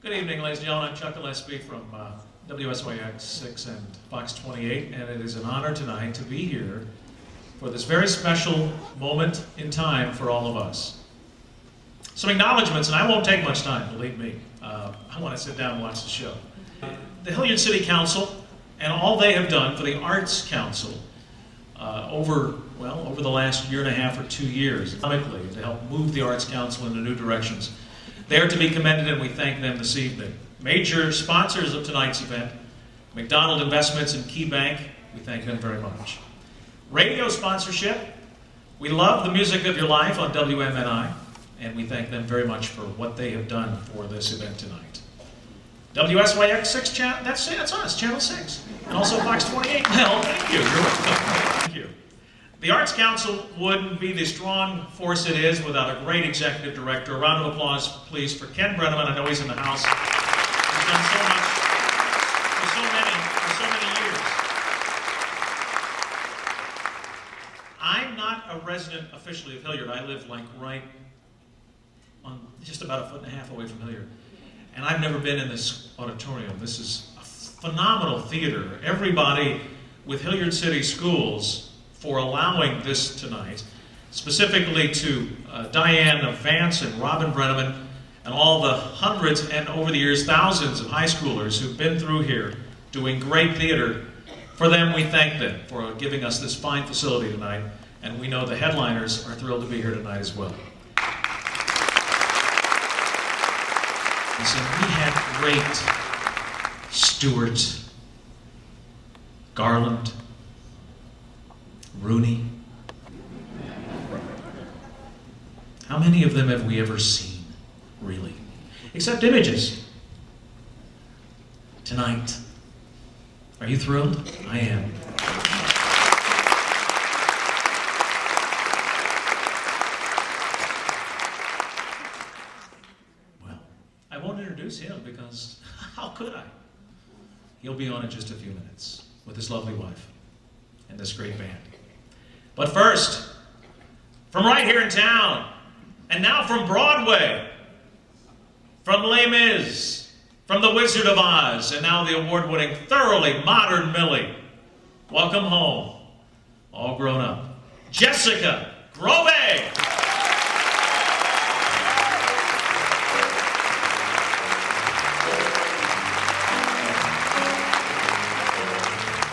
Good evening, ladies and gentlemen. I'm Chuck Gillespie from WSYX 6 and Fox 28, and it is an honor tonight to be here for this very special moment in time for all of us. Some acknowledgments, and I won't take much time, believe me. I want to sit down and watch the show. The Hilliard City Council and all they have done for the Arts Council over the last year and a half or 2 years, economically, to help move the Arts Council into new directions. They are to be commended, and we thank them this evening. Major sponsors of tonight's event, McDonald Investments and Key Bank, we thank them very much. Radio sponsorship, we love the music of your life on WMNI, and we thank them very much for what they have done for this event tonight. WSYX 6 channel, that's us, Channel 6. And also Fox 28. Well, thank you. You're welcome. Thank you. The Arts Council wouldn't be the strong force it is without a great executive director. A round of applause, please, for Ken Brenneman. I know he's in the house. He's done so much for so many years. I'm not a resident officially of Hilliard. I live like right on just about a foot and a half away from Hilliard. And I've never been in this auditorium. This is a phenomenal theater. Everybody with Hilliard City Schools for allowing this tonight, specifically to Diane Vance and Robin Brenneman and all the hundreds and over the years thousands of high schoolers who've been through here doing great theater. For them, we thank them for giving us this fine facility tonight, and we know the headliners are thrilled to be here tonight as well. Listen, we had great Stewart, Garland, Rooney. How many of them have we ever seen, really? Except images. Tonight. Are you thrilled? I am. Well, I won't introduce him because how could I? He'll be on in just a few minutes with his lovely wife and this great band. But first, from right here in town, and now from Broadway, from Les Mis, from The Wizard of Oz, and now the award-winning, thoroughly modern Millie. Welcome home, all grown up, Jessica Grové.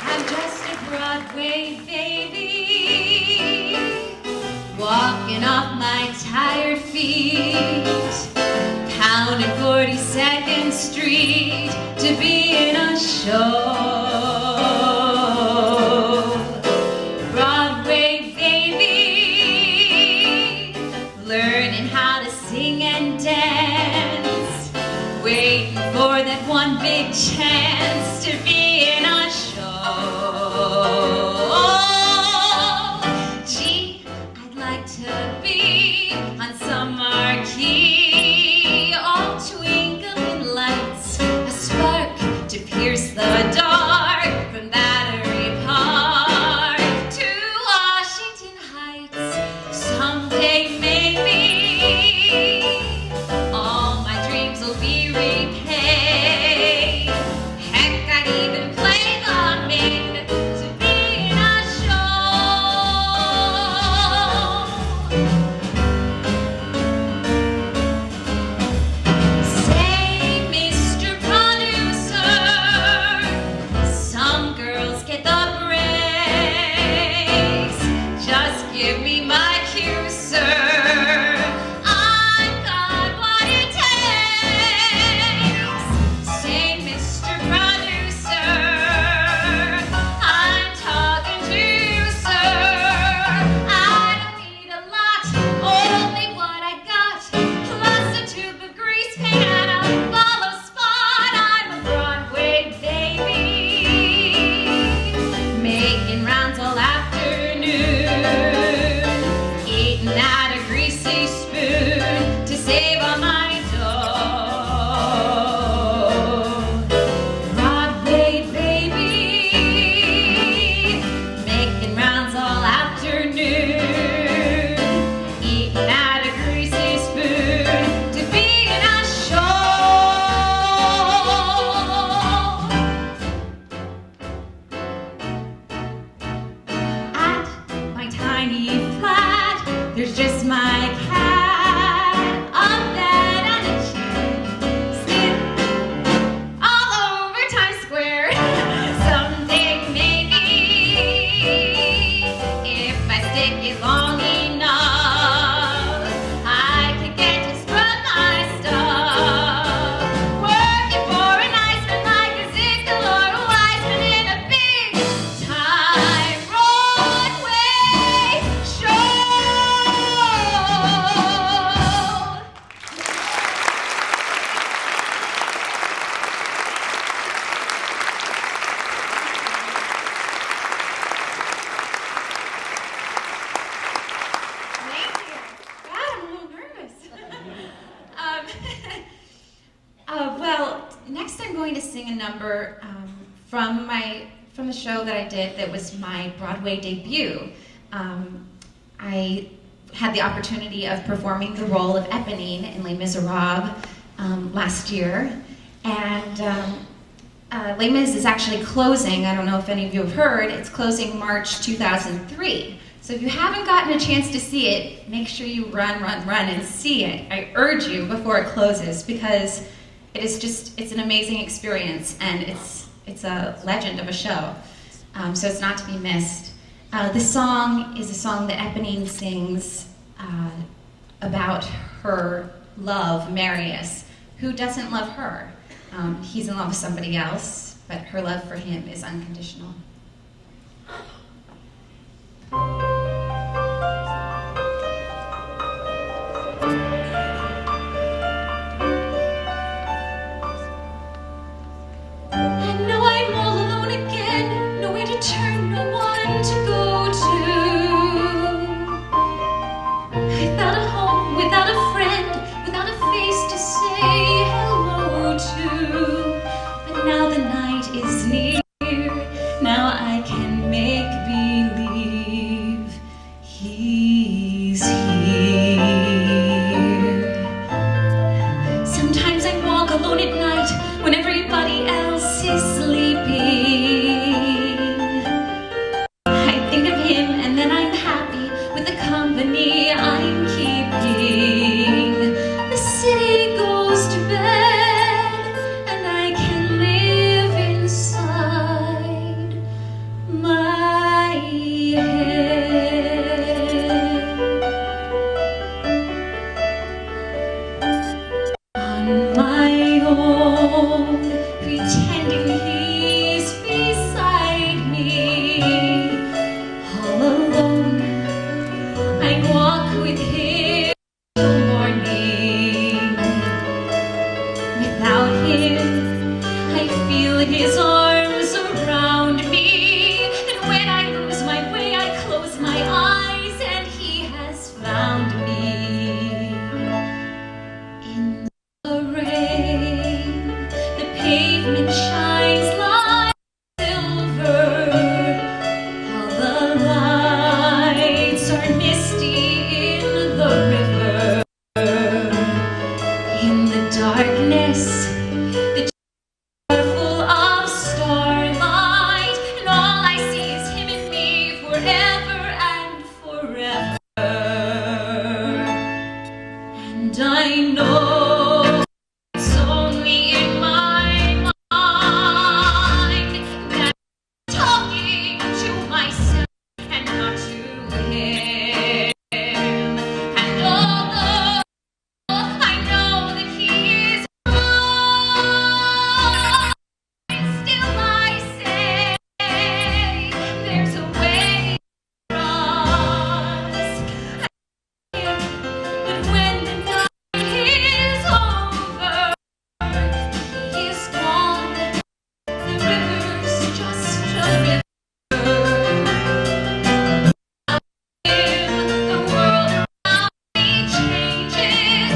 I'm just a Broadway baby, walking off my tired feet, pounding 42nd Street to be in a show. Broadway baby, learning how to sing and dance, waiting for that one big chance to be in a show. Gee, I'd like to be on some marquee, all twinkling lights, a spark to pierce the dark, from Battery Park to Washington Heights. Someday maybe all my dreams will be repaid. Heck, I'd even play the maid to be sing a number from the show that I did that was my Broadway debut. I had the opportunity of performing the role of Eponine in Les Miserables last year, and Les Mis is actually closing. I don't know if any of you have heard. It's closing March 2003. So if you haven't gotten a chance to see it, make sure you run and see it. I urge you before it closes, because it's an amazing experience, and it's a legend of a show. So it's not to be missed. This song is a song that Eponine sings about her love, Marius, who doesn't love her. He's in love with somebody else, but her love for him is unconditional. And now I'm all alone again, nowhere to turn, no one to go to. Without a home, without a friend, without a face to say hello to. But now the night is near, now I can make believe he's here. Sometimes I walk alone at night when everybody else is sleeping. I think of him and then I'm happy with the company I'm keeping. The city goes to bed and I can live inside my head. On my own, pretending he's beside me. All alone, I walk with him till morning. Without him, I feel his arms around me. And when I lose my way, I close my eyes, and he has found me. In the rain, the pavement shines like silver. All the lights are misty in the river. In the darkness, the are full of starlight, and all I see is him and me forever and forever. And I know it's only in my mind that I'm talking to myself and not to him. And although I know that he is wrong, still I say there's a way for us. But when the night is over, he is gone. The river's just a river. The world around me changes.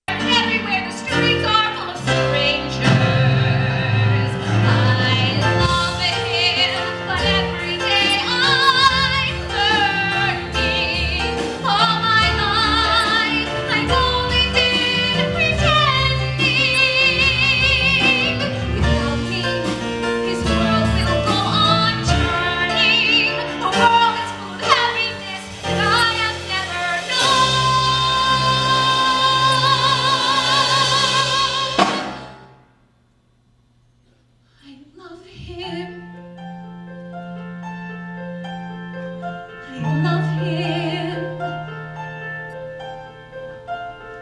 Everywhere the streets are full of strangers. I love him, but every day I'm learning. All my life I've only been pretending. Without me, his world will go on turning. A world that's full of happiness that I have never known. I love him. I love him.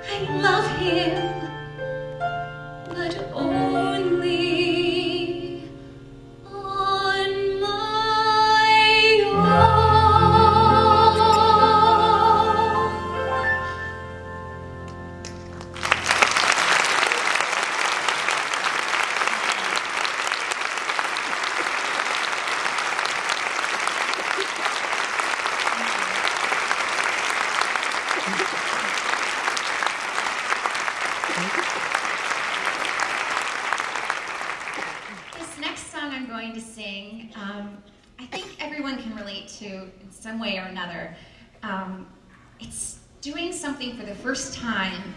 I love him, but only on my own. going to sing, I think everyone can relate to in some way or another. It's doing something for the first time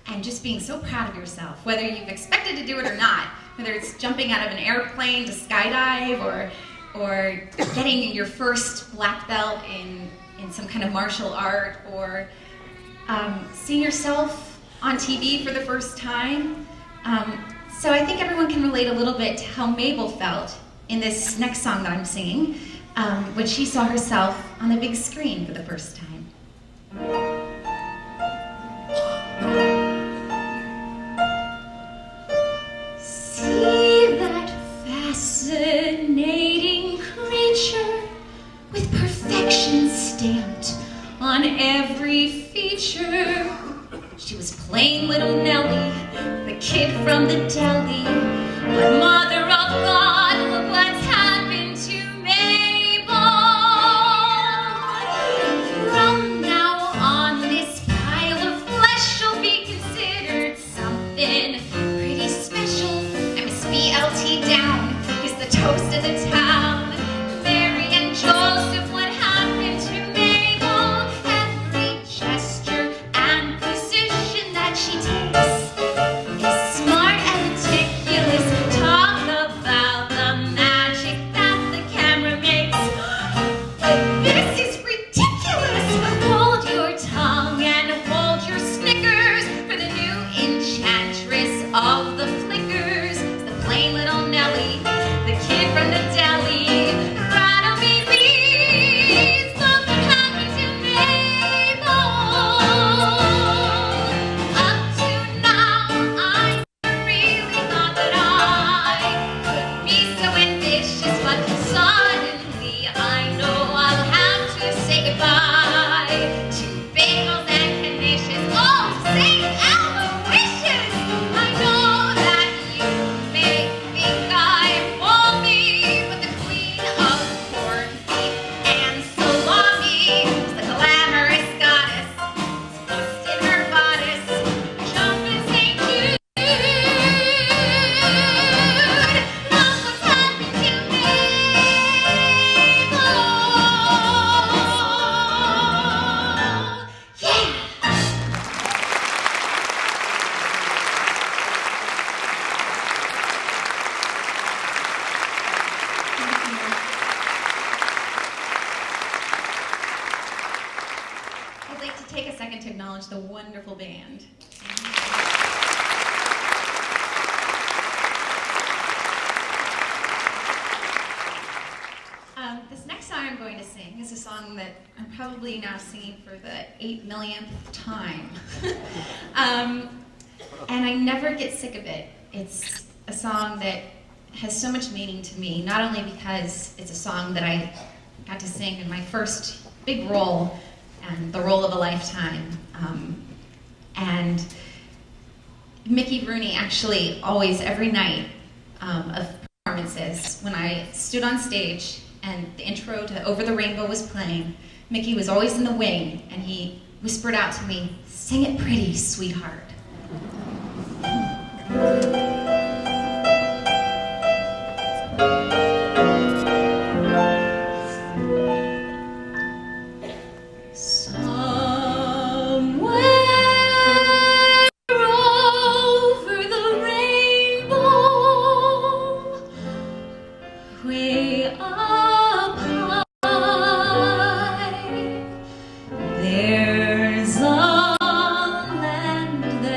and just being so proud of yourself, whether you've expected to do it or not, whether it's jumping out of an airplane to skydive or getting your first black belt in some kind of martial art, or seeing yourself on TV for the first time. So I think everyone can relate a little bit to how Mabel felt in this next song that I'm singing, when she saw herself on the big screen for the first time. See that fascinating creature with perfection stamped on every feature. She was plain little Nellie, the kid from the deli. But mother of God, look what's happened to Mabel. From now on, this pile of flesh shall be considered something pretty special. And Miss BLT down is the toast of the town. Mary and Joseph, what happened to Mabel? Every gesture and position that she takes is smart and meticulous. Talk about the magic that the camera makes. But this is ridiculous. Hold your tongue and hold your Snickers, for the new enchantress of the flickers is the plain little Nellie, the kid from the deli. Rattle me bees, look what happened to Mabel. Up to now, I really thought that I could be so ambitious, but suddenly I know I'll have to say goodbye to bagels and conditions. Oh, St. Aloysius! I know that you may think I'm balmy, but the queen of corned beef and salami is the glamorous goddess, lost in her bodice, jumping St. Jude. Look what's happened to Mabel. Yeah! I'd like to take a second to acknowledge the wonderful band. This next song I'm going to sing is a song that I'm probably now singing for the 8 millionth time. And I never get sick of it. It's a song that has so much meaning to me, not only because it's a song that I got to sing in my first big role, and the role of a lifetime. And Mickey Rooney actually always, every night of performances, when I stood on stage and the intro to Over the Rainbow was playing, Mickey was always in the wing, and he whispered out to me, "Sing it pretty, sweetheart." Somewhere over the rainbow, way up high, there's a land that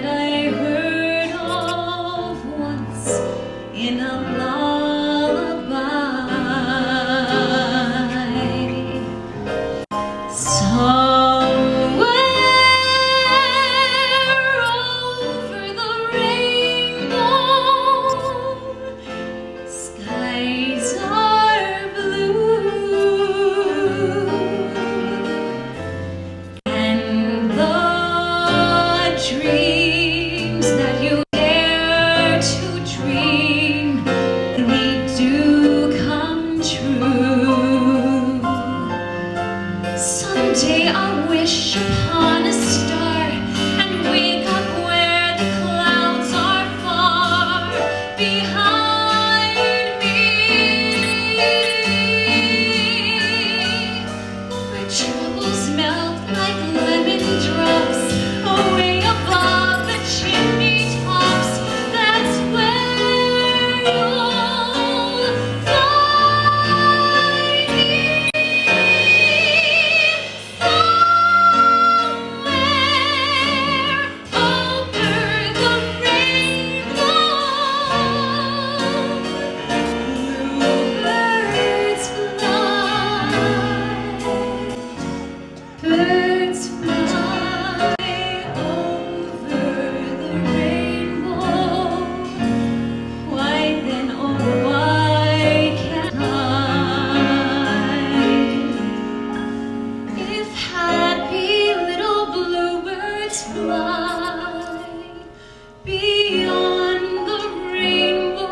beyond the rainbow.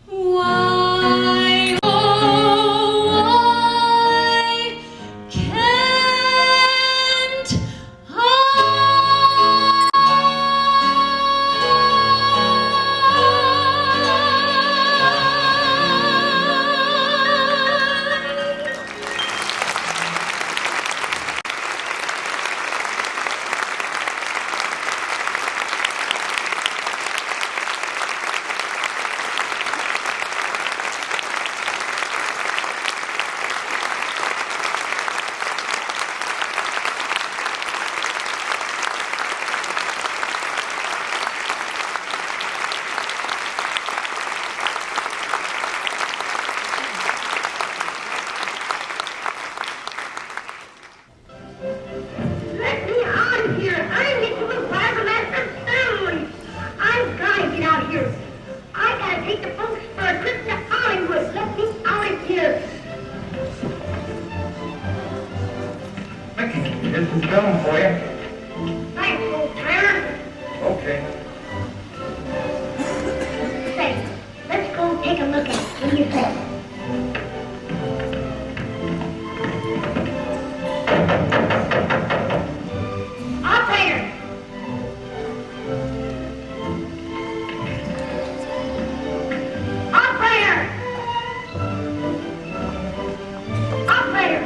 Why, oh, why can't Let me out of here! I'm Mickey Rooney, Master Stone! I've got to get out of here! I got to take the folks for a trip to Hollywood! Let me out of here! Mickey, this is film for you. Thanks, old timer! Okay. Say, let's go take a look at it. What do you say? Operator! Operator! Operator!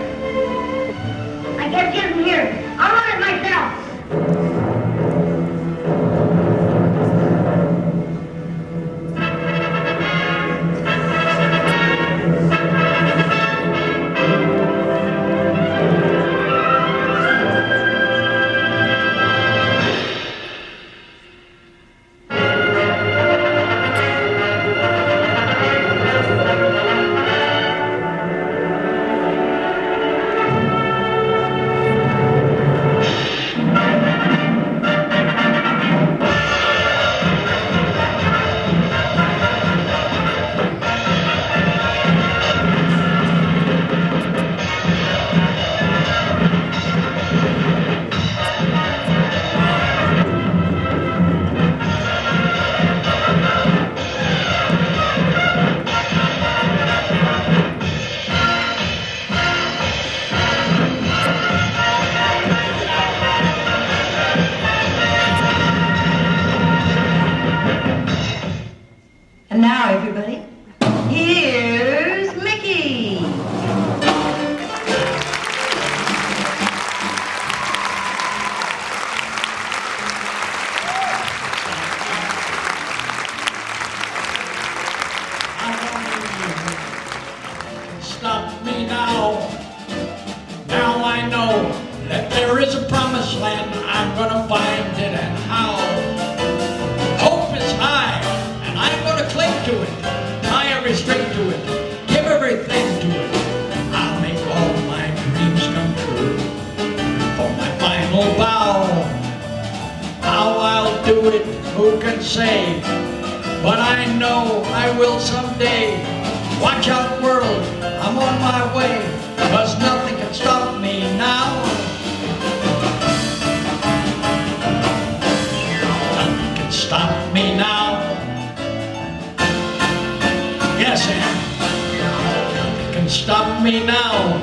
I guess he isn't here. I'll run it myself. And now, everybody, here's Mickey. Stop me now. Now I know that there is a promised land. I'm gonna find it, and how. Hope is high, and I'm gonna cling to it. Tie every string to it. Give everything to it. I'll make all my dreams come true. For my final vow. How I'll do it, who can say? But I know I will someday. Watch out, world, I'm on my way, 'cause nothing can stop me now. Nothing can stop me now. Yes, Ann. Nothing can stop me now.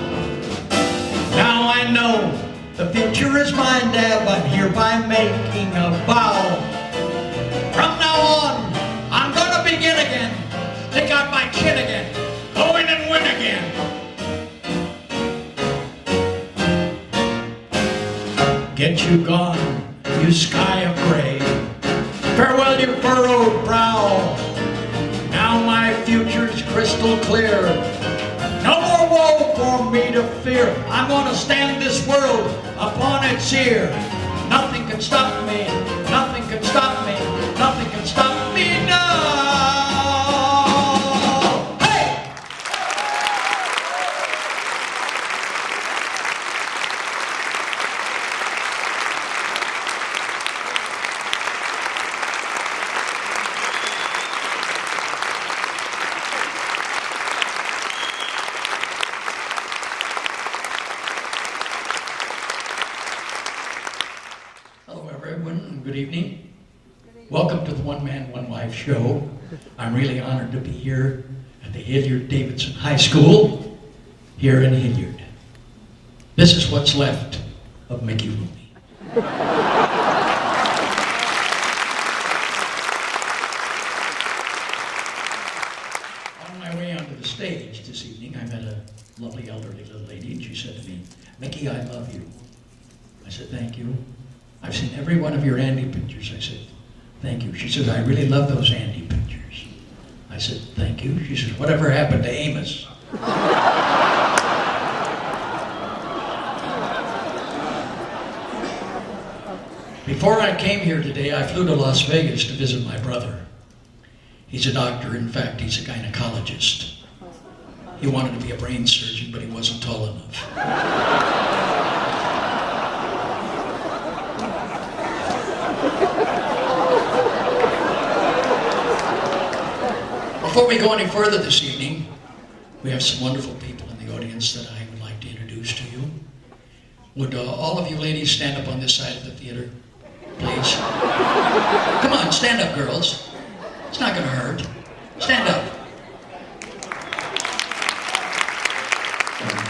Now I know the future is mine, Deb. I'm hereby making a vow. From now on, I'm gonna begin again. Stick out my chin again. Go in and win again. Get you gone, you sky of gray. Farewell, you furrowed brow. Now my future's crystal clear. No more woe for me to fear. I'm gonna stand this world upon its ear. Nothing can stop me. Nothing can stop me. Nothing can stop me now. everyone, and good evening. Welcome to the One Man, One Wife show. I'm really honored to be here at the Hilliard-Davidson High School, here in Hilliard. This is what's left of Mickey Rooney. On my way onto the stage this evening, I met a lovely elderly little lady, and she said to me, "Mickey, I love you." I said, "Thank you. I've seen every one of your Andy pictures." I said, "Thank you." She said, "I really love those Andy pictures." I said, "Thank you." She said, "Whatever happened to Amos?" Before I came here today, I flew to Las Vegas to visit my brother. He's a doctor. In fact, he's a gynecologist. He wanted to be a brain surgeon, but he wasn't tall enough. Before we go any further this evening, we have some wonderful people in the audience that I would like to introduce to you. Would all of you ladies stand up on this side of the theater, please? Come on, stand up, girls. It's not going to hurt. Stand up. Thank you.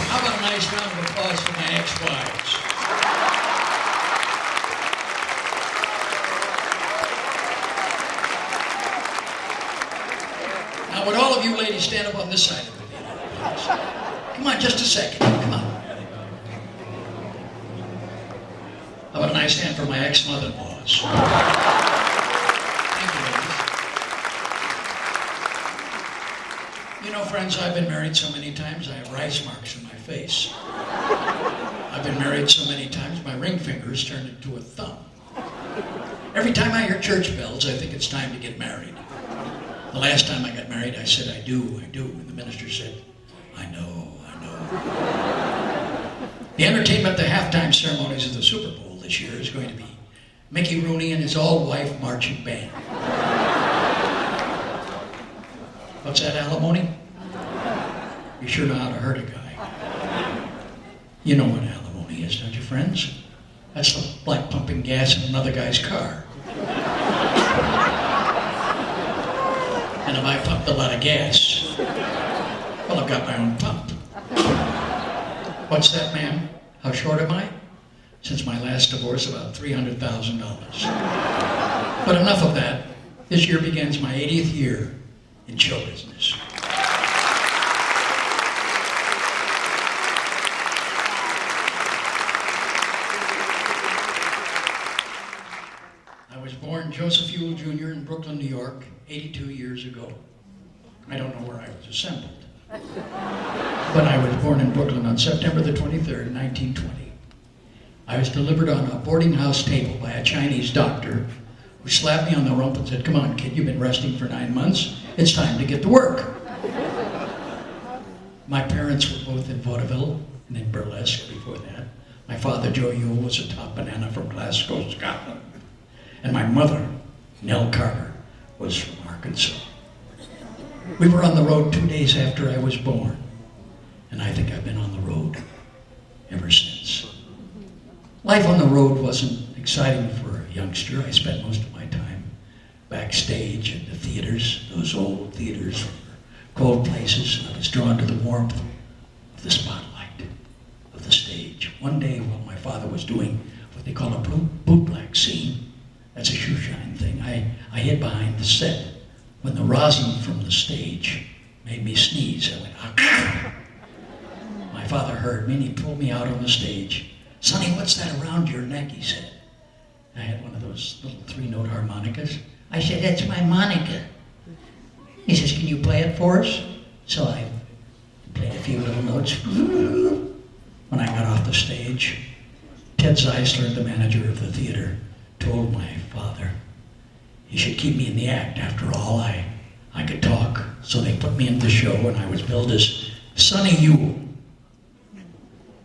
How about a nice round of applause for my ex-wives? Now, would all of you ladies stand up on this side of the theater, please? Come on, just a second. Come on. How about a nice hand for my ex-mother-in-laws? Thank you, ladies. You know, friends, I've been married so many times, I have rice marks on my face. I've been married so many times, my ring fingers turned into a thumb. Every time I hear church bells, I think it's time to get married. The last time I got married, I said, I do. And the minister said, I know. The entertainment at the halftime ceremonies of the Super Bowl this year is going to be Mickey Rooney and his all-wife marching band. What's that, alimony? You sure know how to hurt a guy. You know what alimony is, don't you, friends? That's like pumping gas in another guy's car. And if I pumped a lot of gas, well, I've got my own pump. What's that, ma'am? How short am I? Since my last divorce, about $300,000. But enough of that. This year begins my 80th year in show business. I was born Joseph Ewell Jr. in Brooklyn, New York, 82 years ago. I don't know where I was assembled. But I was born in Brooklyn on September the 23rd, 1920. I was delivered on a boarding house table by a Chinese doctor who slapped me on the rump and said, "Come on, kid, you've been resting for 9 months. It's time to get to work." My parents were both in vaudeville and in burlesque before that. My father, Joe Ewell, was a top banana from Glasgow, Scotland. And my mother, Nell Carter, was from Arkansas. We were on the road 2 days after I was born, and I think I've been on the road ever since. Life on the road wasn't exciting for a youngster. I spent most of my time backstage in the theaters. Those old theaters were cold places, and I was drawn to the warmth of the spotlight, of the stage. One day while my father was doing what they call a bootblack scene, that's a shoeshine thing, I hid behind the set. When the rosin from the stage made me sneeze, I went, ah. My father heard me and he pulled me out on the stage. "Sonny, what's that around your neck?" he said. I had one of those little 3-note harmonicas. I said, "That's my Monica." He says, "Can you play it for us?" So I played a few little notes. When I got off the stage, Ted Zeisler, the manager of the theater, told my father he should keep me in the act. After all, I could talk. So they put me in the show, and I was billed as Sonny Ewell.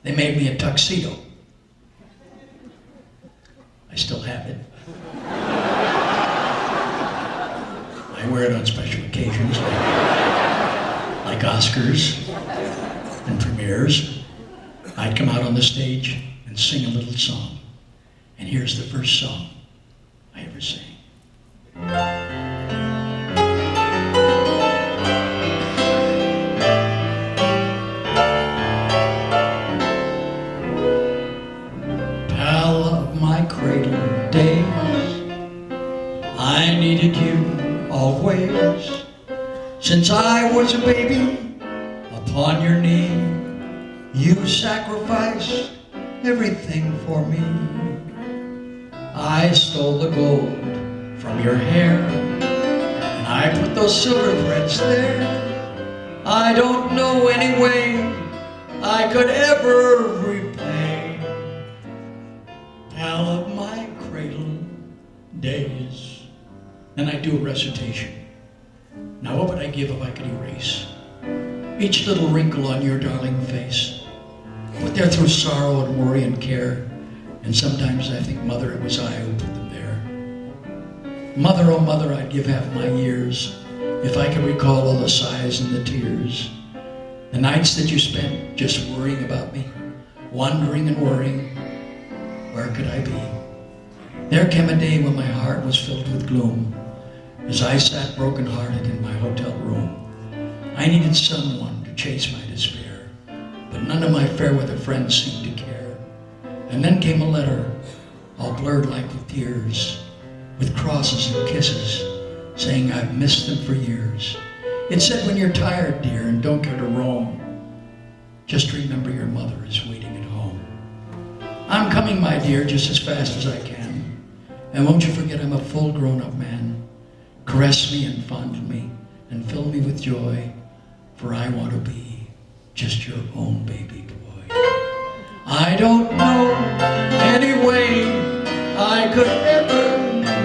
They made me a tuxedo. I still have it. I wear it on special occasions, like Oscars and premieres. I'd come out on the stage and and sing a little song. And here's the first song I ever sang. Pal of my cradle days, I needed you always. Since I was a baby upon your knee, you sacrificed everything for me. I stole the gold from your hair, and I put those silver threads there. I don't know any way I could ever repay. Pal of my cradle days. Then I do a recitation. Now what would I give if I could erase each little wrinkle on your darling face? Put there through sorrow and worry and care. And sometimes I think, Mother, it was I who put them there. Mother, oh mother, I'd give half my years if I could recall all the sighs and the tears. The nights that you spent just worrying about me, wondering and worrying, where could I be? There came a day when my heart was filled with gloom, as I sat broken-hearted in my hotel room. I needed someone to chase my despair, but none of my fair-weather friends seemed to care. And then came a letter, all blurred like with tears, with crosses and kisses, saying I've missed them for years. It said, when you're tired, dear, and don't care to roam, just remember your mother is waiting at home. I'm coming, my dear, just as fast as I can. And won't you forget I'm a full grown-up man. Caress me and fondle me and fill me with joy, for I want to be just your own baby boy. I don't know any way I could ever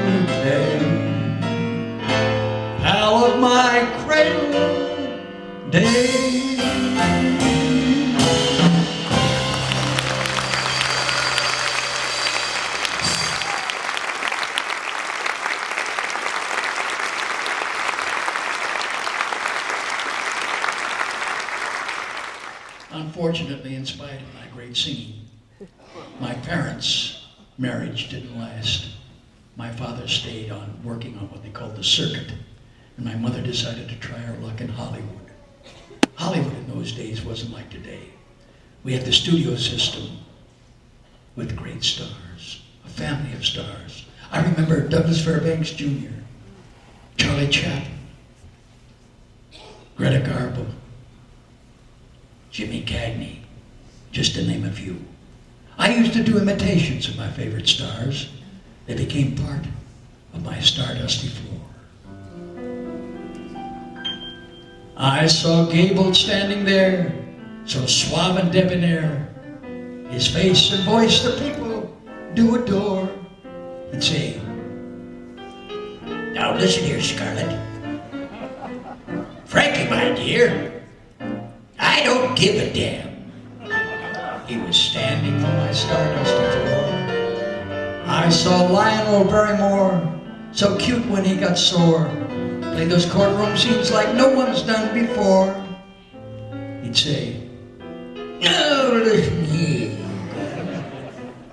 repay. Pal of my cradle days. Unfortunately, in spite of my great singing, my parents' marriage didn't last. My father stayed on working on what they called the circuit, and my mother decided to try her luck in Hollywood. Hollywood in those days wasn't like today. We had the studio system with great stars, a family of stars. I remember Douglas Fairbanks Jr., Charlie Chaplin, Greta Garbo, Jimmy Cagney, just to name a few. I used to do imitations of my favorite stars. They became part of my stardusty floor. I saw Gable standing there, so suave and debonair. His face and voice the people do adore. He'd say, now listen here, Scarlett. Frankly, my dear, I don't give a damn. He was standing on my stardusty floor. I saw Lionel Barrymore, so cute when he got sore, play those courtroom scenes like no one's done before. He'd say, now listen here.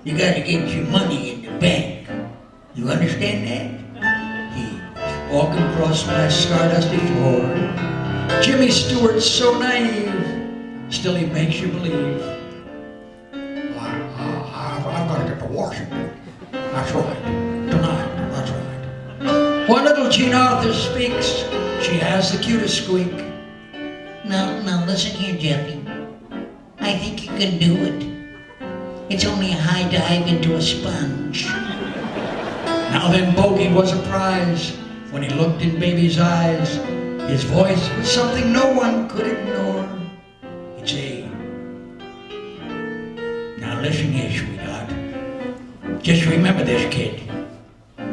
You gotta get your money in the bank. You understand that? He's walking across my stardusty floor. Jimmy Stewart's so naive, still he makes you believe. I've got to get to Washington. That's right. Tonight. That's right. When little Jean Arthur speaks, she has the cutest squeak. Now listen here, Jeffy. I think you can do it. It's only a high dive into a sponge. Now then, Bogey was a prize when he looked in baby's eyes. His voice was something no one could ignore. He'd say, now listen here, sweetheart. Just remember this, kid.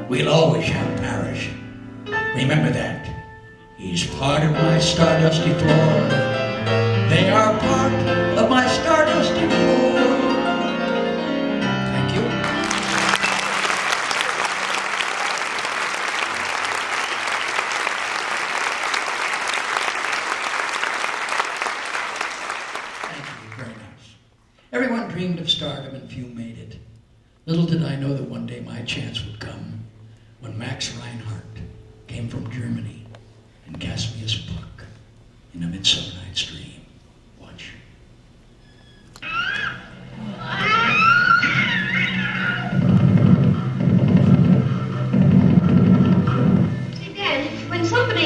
We'll always have Paris. Remember that. He's part of my stardusty floor. They are part of my stardusty floor. Thank you. Thank you, very nice. Everyone dreamed of stardom and few made it. Little did I know that one day my chance would come when Max Reinhardt came from Germany and cast me as Puck in A Midsummer Night's Dream. Watch. Hey, Dad, when something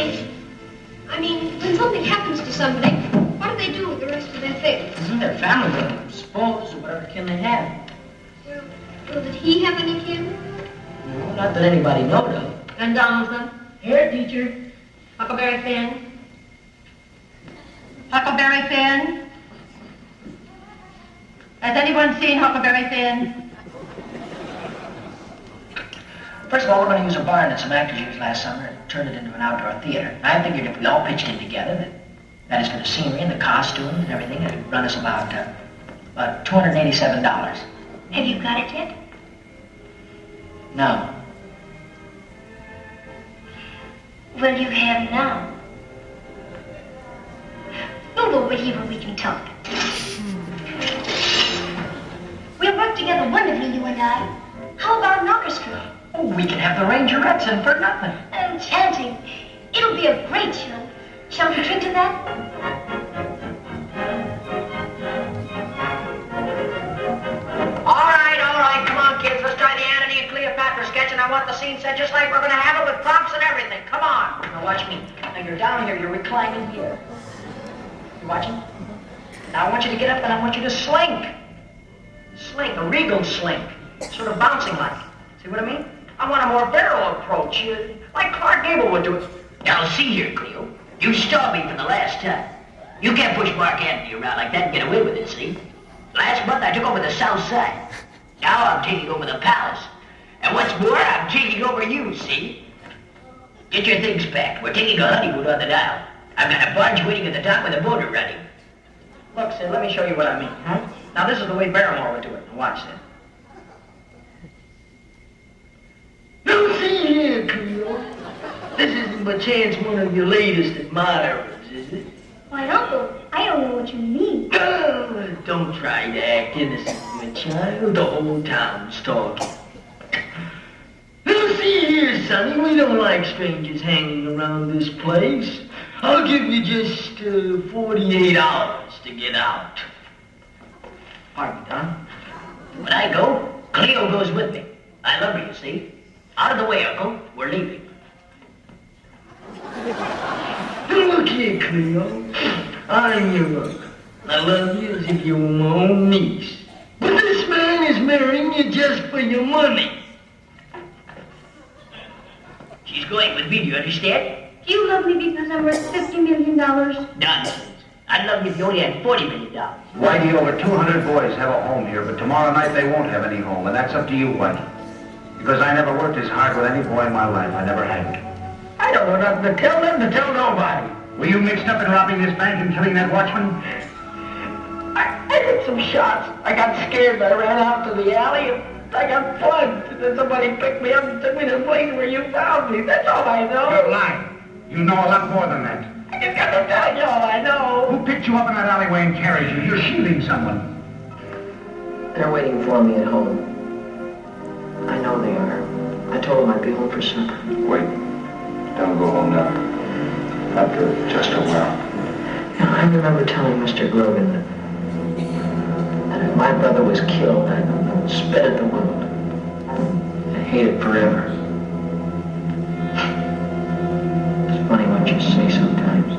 happens to somebody, what do they do with the rest of their things? Isn't their family with them? Suppose, or whatever kin they have. Well, did he have any kin? No, not that anybody knowed of. Gun Donaldson? Here, teacher. Huckleberry Finn? Huckleberry Finn? Has anyone seen Huckleberry Finn? First of all, we're going to use a barn that some actors used last summer and turn it into an outdoor theater. I figured if we all pitched in together, that is for the scenery and the costumes and everything, it'd run us about $287. Have you got it yet? No. What do you have now? Move over here where we can talk. We'll work together wonderfully, you and I. How about an orchestra? Oh, we can have the Rangerettes in for nothing. Enchanting. It'll be a great show. Shall we drink to that? All right, come on, kids. Let's try the Antony and Cleopatra sketch, and I want the scene set just like we're going to have it with props and everything. Come on. Now watch me. Now you're down here, you're reclining here. You watching? Now I want you to get up and I want you to slink. Slink, a regal slink. Sort of bouncing like. See what I mean? I want a more barrel approach, like Clark Gable would do it. Now see here, Cleo. You stalled me for the last time. You can't push Mark Anthony around like that and get away with it, see? Last month I took over the South Side. Now I'm taking over the Palace. And what's more, I'm taking over you, see? Get your things packed. We're taking a honeymoon on the Nile. I've got a barge waiting at the dock with a motor running. Look, Sid, let me show you what I mean, huh? Now this is the way Barrymore would do it. Now watch this. Now see here, Cleo. This isn't by chance one of your latest admirers, is it? Why, Uncle, I don't know what you mean. Oh, don't try to act innocent, my child. The whole town's talking. Now see here, Sonny, we don't like strangers hanging around this place. I'll give you just 48 hours to get out. Pardon me, Don. When I go, Cleo goes with me. I love her, you see. Out of the way, Uncle. We're leaving. Now look here, Cleo. I'm your uncle. I love you as if you were my own niece. But this man is marrying you just for your money. She's going with me, do you understand? Do you love me because I'm worth $50 million? Nonsense. I'd love you if you only had $40 million. Whitey, over 200 boys have a home here, but tomorrow night they won't have any home, and that's up to you, Whitey. Because I never worked as hard with any boy in my life. I never had. I don't know nothing to tell them, to tell nobody. Were you mixed up in robbing this bank and killing that watchman? I hit some shots. I got scared. I ran out to the alley and I got plugged. And then somebody picked me up and took me to the place where you found me. That's all I know. You're lying. You know a lot more than that. I just got to tell you all I know. Who picked you up in that alleyway and carried you? You're shielding someone. They're waiting for me at home. I know they are. I told them I'd be home for supper. Wait. Don't go home now. After just a while. Yeah, I remember telling Mr. Grogan that if my brother was killed, I'd spit at the world. I'd hate it forever. It's funny what you say sometimes.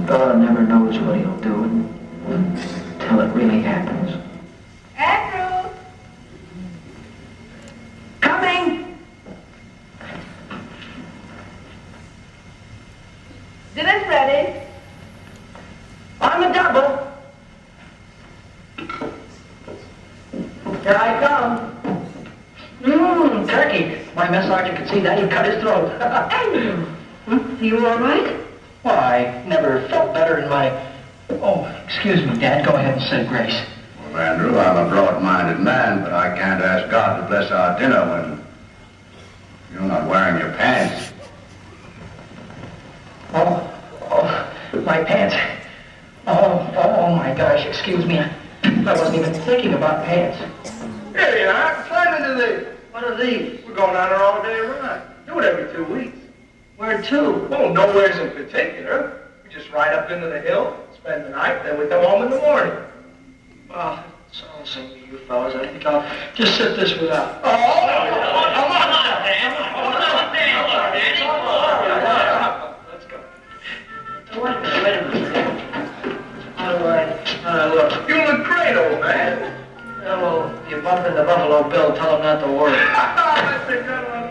God never knows what he'll do until it really happens. Andrew! Coming! Dinner's ready. On the double. Here I come. Turkey. My mess sergeant could see that. He'd cut his throat. Andrew! You all right? Well, I never felt better in my... Oh, excuse me, Dad. Go ahead and say grace. Well, Andrew, I'm a broad-minded man, but I can't ask God to bless our dinner when you're not wearing your pants. Oh, my pants. Oh, my gosh, excuse me. I wasn't even thinking. thinking about pants. Here you are. Climb into these. What are these? We're going on our all-day ride. Do it every 2 weeks. Where to? Oh, nowhere's in particular. We just ride up into the hill, spend the night, then we come home in the morning. Well, it's all the same to you fellas. I think I'll just sit this one out. Oh, come on, Dan. Let's go. Wait a minute. How do I look? You look great, old man. Yeah, well, if you bump into Buffalo Bill, tell him not to worry. That's a good one.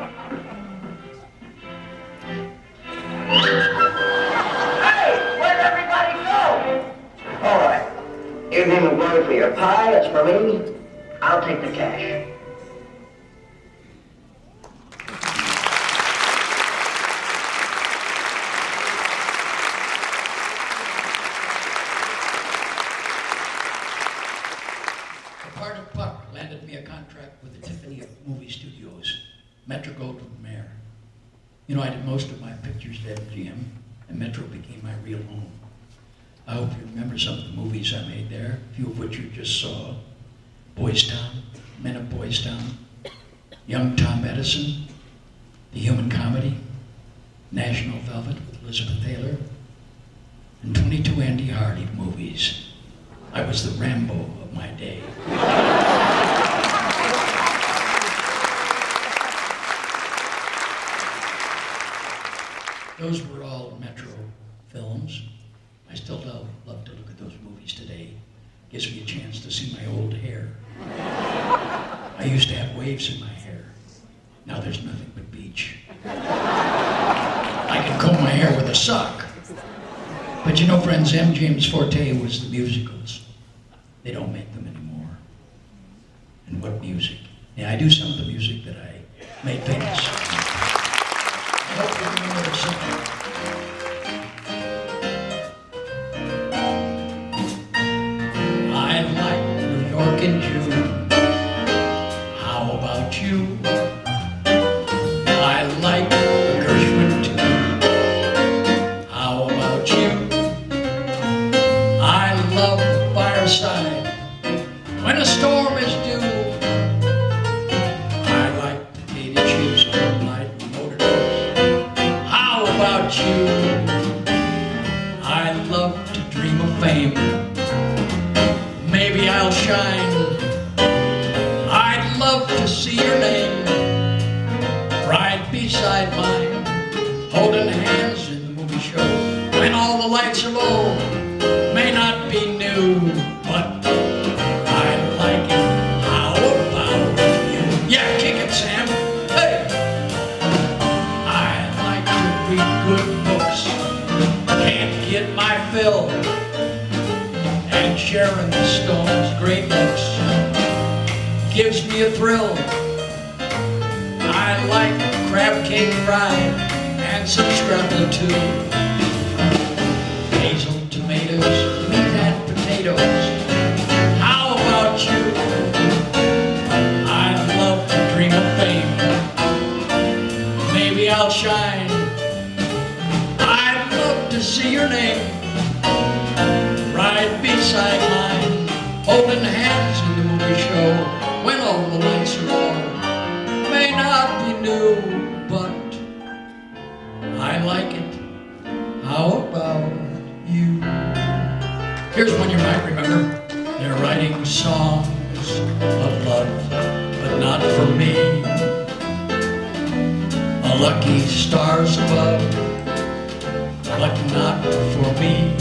Hey, where'd everybody go? All right. Here's him a glory for your pie. That's for me. I'll take the cash. The part of Puck landed me a contract with the Tiffany Movie Studios, Metro-Goldwyn-Mayer. You know, I did most of my pictures at MGM, and Metro became my real home. I hope you remember some of the movies I made there, a few of which you just saw. Boys Town, Men of Boys Town, Young Tom Edison, The Human Comedy, National Velvet with Elizabeth Taylor, and 22 Andy Hardy movies. I was the Rambo of my day. Those were all Metro films. I still love to look at those movies today. Gives me a chance to see my old hair. I used to have waves in my hair. Now there's nothing but beach. I can comb my hair with a sock. But you know, friends, MGM's forte was the musicals. They don't make them anymore. And what music? Yeah, I do some of the music that I made famous. I hope you remember something. I like New York in June. How about you? I like the Gershwin too. How about you? I love the fireside when a storm is due. I like the gated shoes, moonlight, and motorcars. How about you? I love to dream of fame. Maybe I'll shine. I'd love to see your name right beside mine, holding hands in the movie show when all the lights are low. May not be new, but I like it. How about you? Yeah, kick it, Sam. Hey! I like to read good books, can't get my fill. And Sharon Stone's great looks gives me a thrill. I like crab cake fried and some scrambled too. Hazel tomatoes, meat and potatoes. How about you? I love to dream of fame. Maybe I'll shine. I'd love to see your name right beside mine, holding hands in the movie show when all the lights are low. May not be new, but I like it. How about you? Here's one you might remember. They're writing songs of love, but not for me. A lucky stars above, but not for me.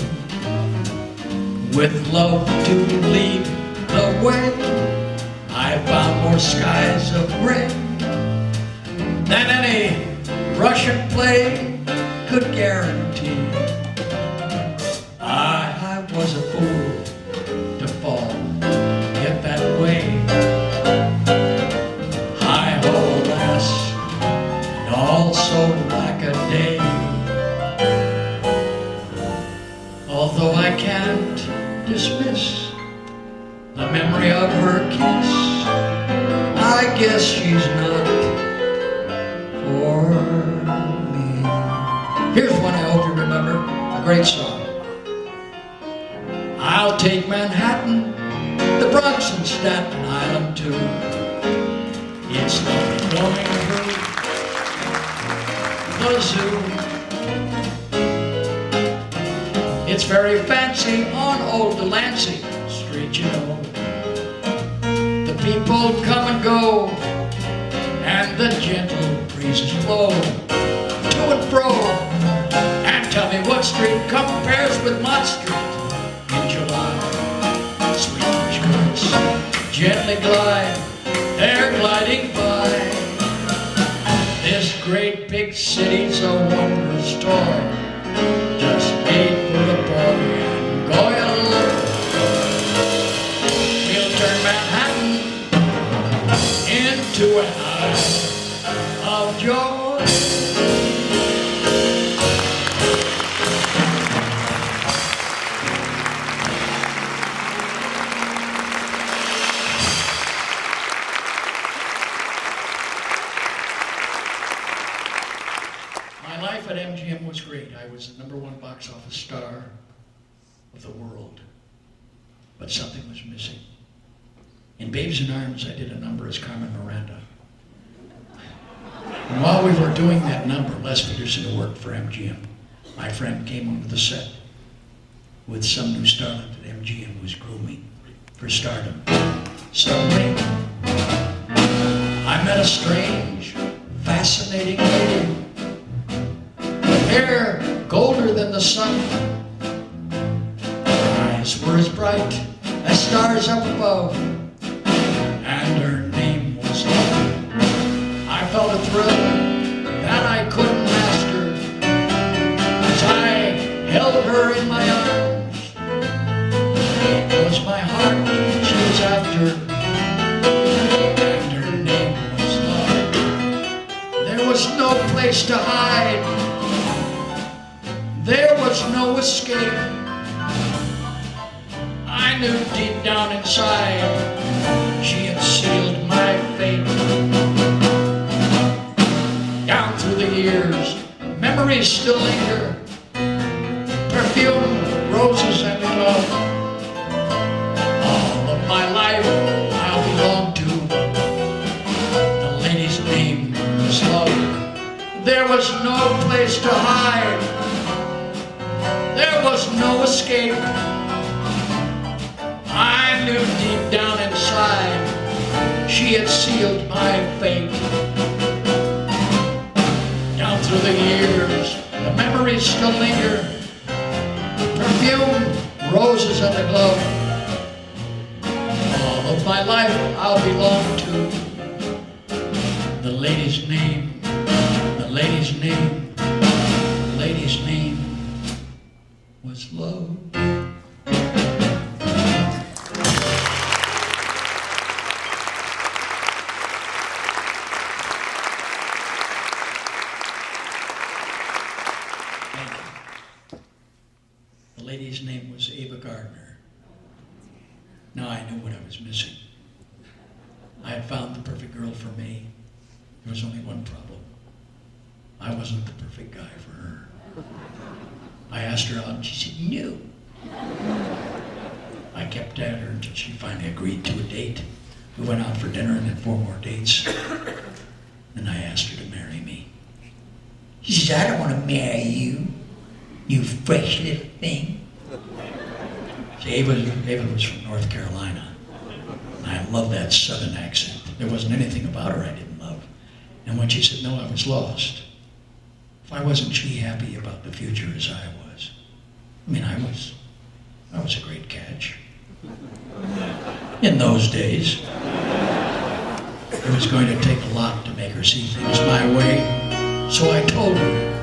With love to lead the way, I found more skies of gray than any Russian play could guarantee. I was a fool to fall yet that way. Hi-ho, lass, and also like a day. Although I can't dismiss the memory of her kiss, I guess she's not for me. Here's one I hope you remember, great song. I'll take Manhattan, the Bronx dogs in Staten Island too. It's lovely going through the zoo. It's very fancy on old Delancey Street, you know. The people come and go, and the gentle breezes blow to and fro. And tell me what street compares with Mott Street in July. Sweet skirts gently glide, they're gliding by. This great big city's a wondrous toy, just made for a boy and Goyle. We'll turn Manhattan into an eye of joy. My life at MGM was great. I was the #1 box office star of the world. But something was missing. In Babes in Arms, I did a number as Carmen Miranda. And while we were doing that number, Les Peterson, who worked for MGM, my friend came onto the set with some new starlet that MGM was grooming for stardom. Suddenly, I met a strange, fascinating lady. Hair golder than the sun. Her eyes were as bright as stars up above, and her name was love. I felt a thrill that I couldn't master as I held her in my arms. It was my heart she was after, and her name was love. There was no place to hide. There was no escape. I knew deep down inside she had sealed my fate. Down through the years, memories still linger. Perfume, roses, and love. All of my life I'll belong to. The lady's name was love. There was no place to hide. There was no escape. I knew deep down inside she had sealed my fate. Down through the years, the memories still linger. Perfume, roses, and a glove. All of my life I'll belong to. The lady's name, the lady's name, the lady's name was love. Thank you. The lady's name was Ava Gardner. Now I knew what I was missing. I had found the perfect girl for me. There was only one problem. I wasn't the perfect guy for her. I asked her out and she said, no. I kept at her until she finally agreed to a date. We went out for dinner and had 4 more dates. Then I asked her to marry me. She says, I don't want to marry you, you fresh little thing. See, Ava was from North Carolina. And I love that southern accent. There wasn't anything about her I didn't love. And when she said no, I was lost. Why wasn't she happy about the future as I was? I mean, I was a great catch. In those days. It was going to take a lot to make her see things my way. So I told her,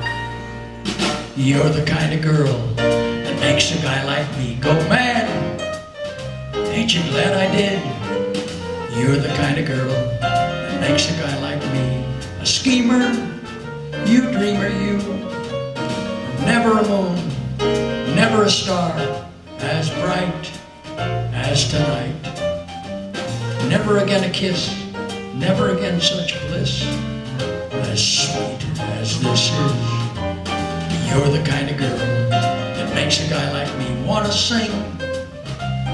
you're the kind of girl that makes a guy like me go mad. Ain't you glad I did? You're the kind of girl that makes a guy like me a schemer. You dreamer, you. Never a moon, never a star as bright as tonight. Never again a kiss, never again such bliss as sweet as this is. You're the kind of girl that makes a guy like me want to sing.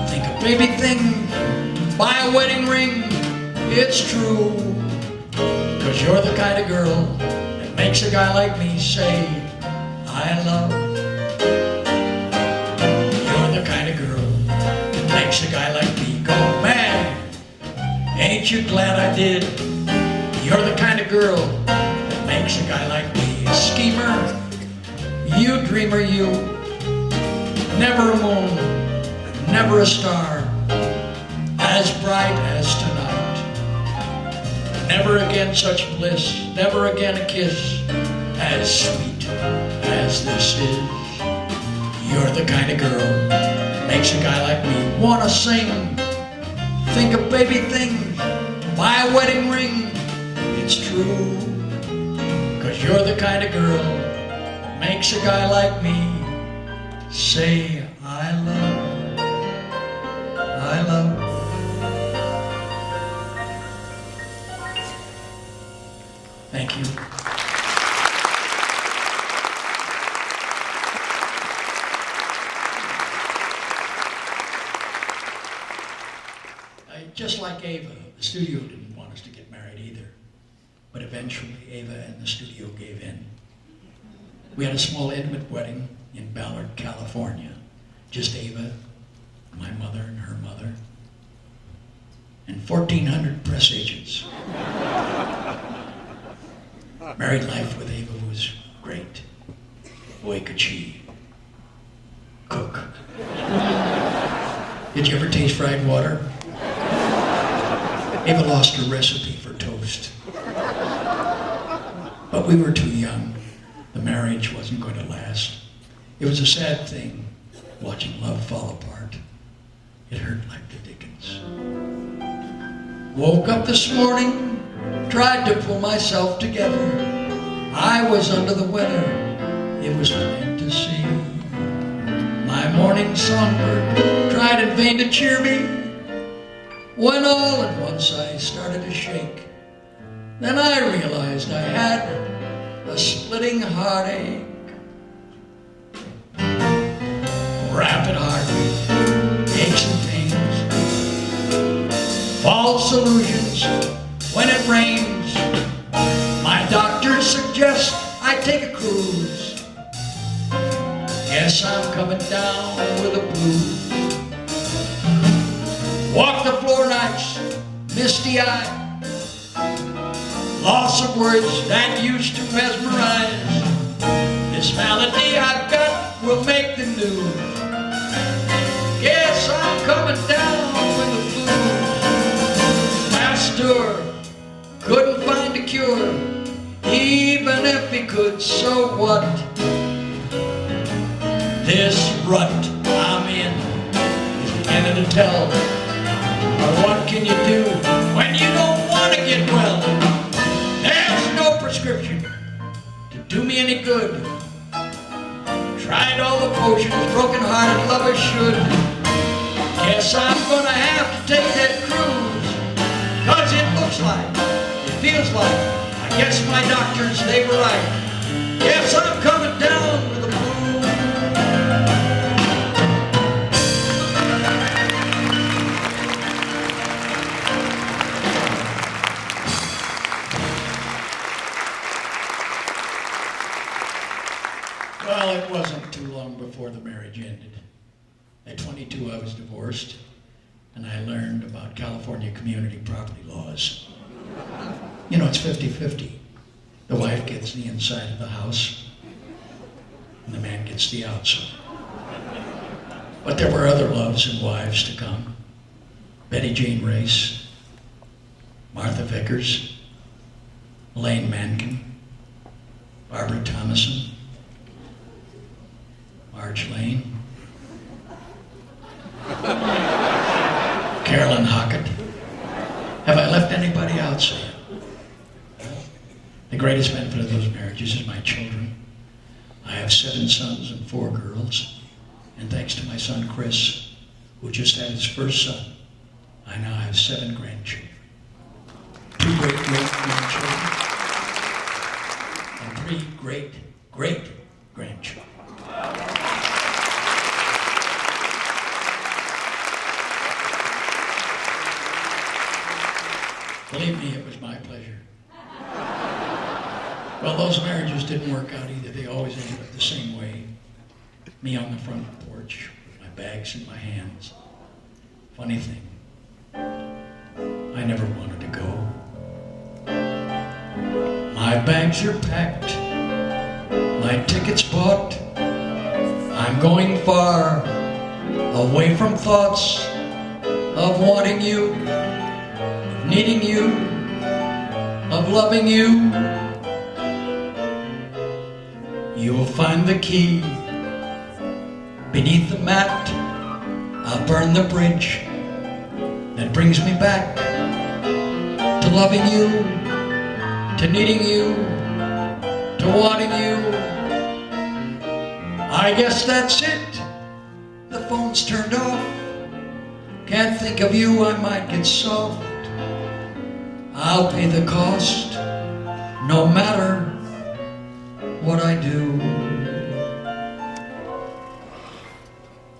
Think a baby thing to buy a wedding ring, it's true. 'Cause you're the kind of girl that makes a guy like me say, I love. You're the kind of girl that makes a guy like me go mad. Ain't you glad I did? You're the kind of girl that makes a guy like me a schemer. You dreamer, you. Never a moon, never a star as bright as tonight. Never again such bliss, never again a kiss as sweet as this is. You're the kind of girl that makes a guy like me wanna sing, think of baby things, buy a wedding ring, it's true. 'Cause you're the kind of girl that makes a guy like me say, I love, I love. Thank you. Just like Ava, the studio didn't want us to get married either. But eventually, Ava and the studio gave in. We had a small intimate wedding in Ballard, California. Just Ava, my mother and her mother, and 1,400 press agents. Married life with Ava was great. Boy, could she cook. Did you ever taste fried water? Ava lost her recipe for toast. But we were too young. The marriage wasn't going to last. It was a sad thing, watching love fall apart. It hurt like the dickens. Woke up this morning, tried to pull myself together. I was under the weather, it was plain to see. My morning songbird tried in vain to cheer me, when all at once I started to shake. Then I realized I had a splitting heartache. Rapid heartbeat, aches and pains, false illusions when it rains. My doctors suggest I take a cruise. Guess I'm coming down with the blues. Walk the floor nights, misty-eyed, loss of words that used to mesmerize. This malady I've got will make the news. Guess I'm coming down with the blues. Pasteur couldn't find a cure, even if he could, so what? This rut I'm in is beginning to tell. Or what can you do when you don't want to get well? There's no prescription to do me any good. Tried all the potions broken-hearted lovers should. Guess I'm gonna have to take that cruise. 'Cause it looks like, it feels like, I guess my doctors, they were right. Guess I'm coming down with the blues. Well, it wasn't too long before the marriage ended. At 22, I was divorced, and I learned about California community property laws. You know, it's 50-50. The wife gets the inside of the house, and the man gets the outside. But there were other loves and wives to come. Betty Jane Race, Martha Vickers, Elaine Mankin, Barbara Thomason, Marge Lane, Carolyn Hockett. Have I left anybody out, Sam? The greatest benefit of those marriages is my children. I have 7 sons and 4 girls. And thanks to my son, Chris, who just had his first son, I now have 7 grandchildren. 2 great-great-grandchildren and 3 great-great-grandchildren. Believe me, it was my pleasure. Well, those marriages didn't work out either. They always ended up the same way. Me on the front porch with my bags in my hands. Funny thing, I never wanted to go. My bags are packed, my tickets bought. I'm going far, away from thoughts of wanting you, of needing you, of loving you. You'll find the key beneath the mat. I'll burn the bridge that brings me back to loving you, to needing you, to wanting you. I guess that's it. The phone's turned off. Can't think of you, I might get soft. I'll pay the cost, no matter what I do.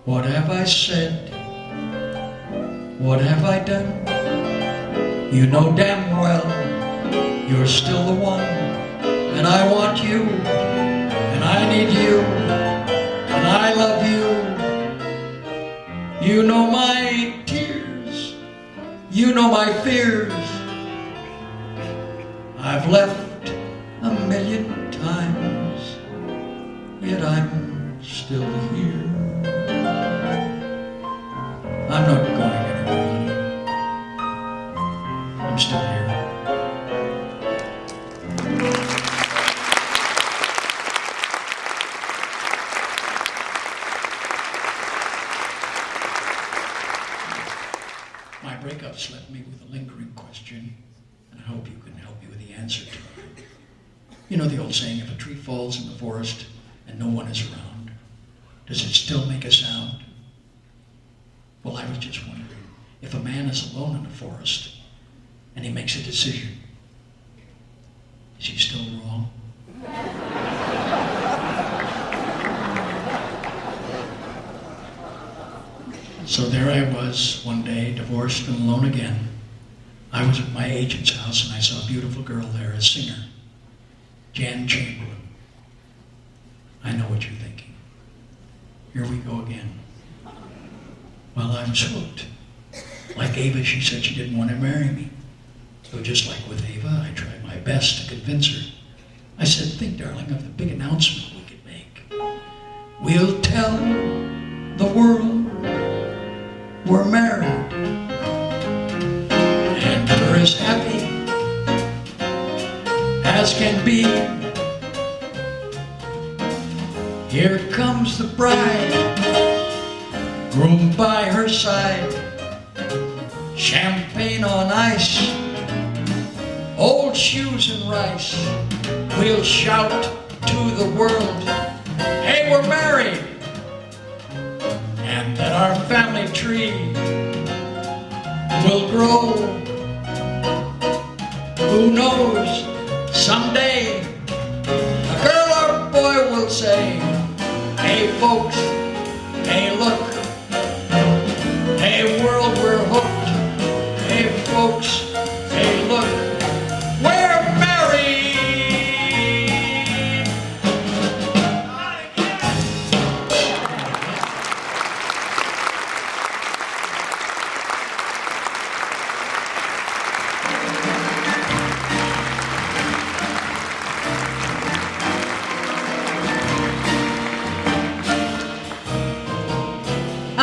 What have I said? What have I done? You know damn well you're still the one, and I want you, and I need you, and I love you. You know my tears, you know my fears. I've left a million times, yet I'm still here. I'm not going anywhere, honey. I'm still here. My breakups left me with a lingering question, and I hope you can help me with the answer to it. You know the old saying, if a tree falls in the forest and no one is around, does it still make a sound? Well, I was just wondering, if a man is alone in the forest and he makes a decision, is he still wrong? So there I was, one day, divorced and alone again. I was at my agent's house and I saw a beautiful girl there, a singer, Jan Chamberlain. I know what you're thinking. Here we go again. Well, I was hooked. Like Ava, she said she didn't want to marry me. So just like with Ava, I tried my best to convince her. I said, think, darling, of the big announcement we could make. We'll tell the world we're married. And we're as happy as can be. Here comes the bride, groom by her side, champagne on ice, old shoes and rice. We'll shout to the world, hey, we're married, and that our family tree will grow. Who knows, someday a girl or boy will say, hey folks, hey look, hey world, we're hooked. Hey folks, hey look, we're married.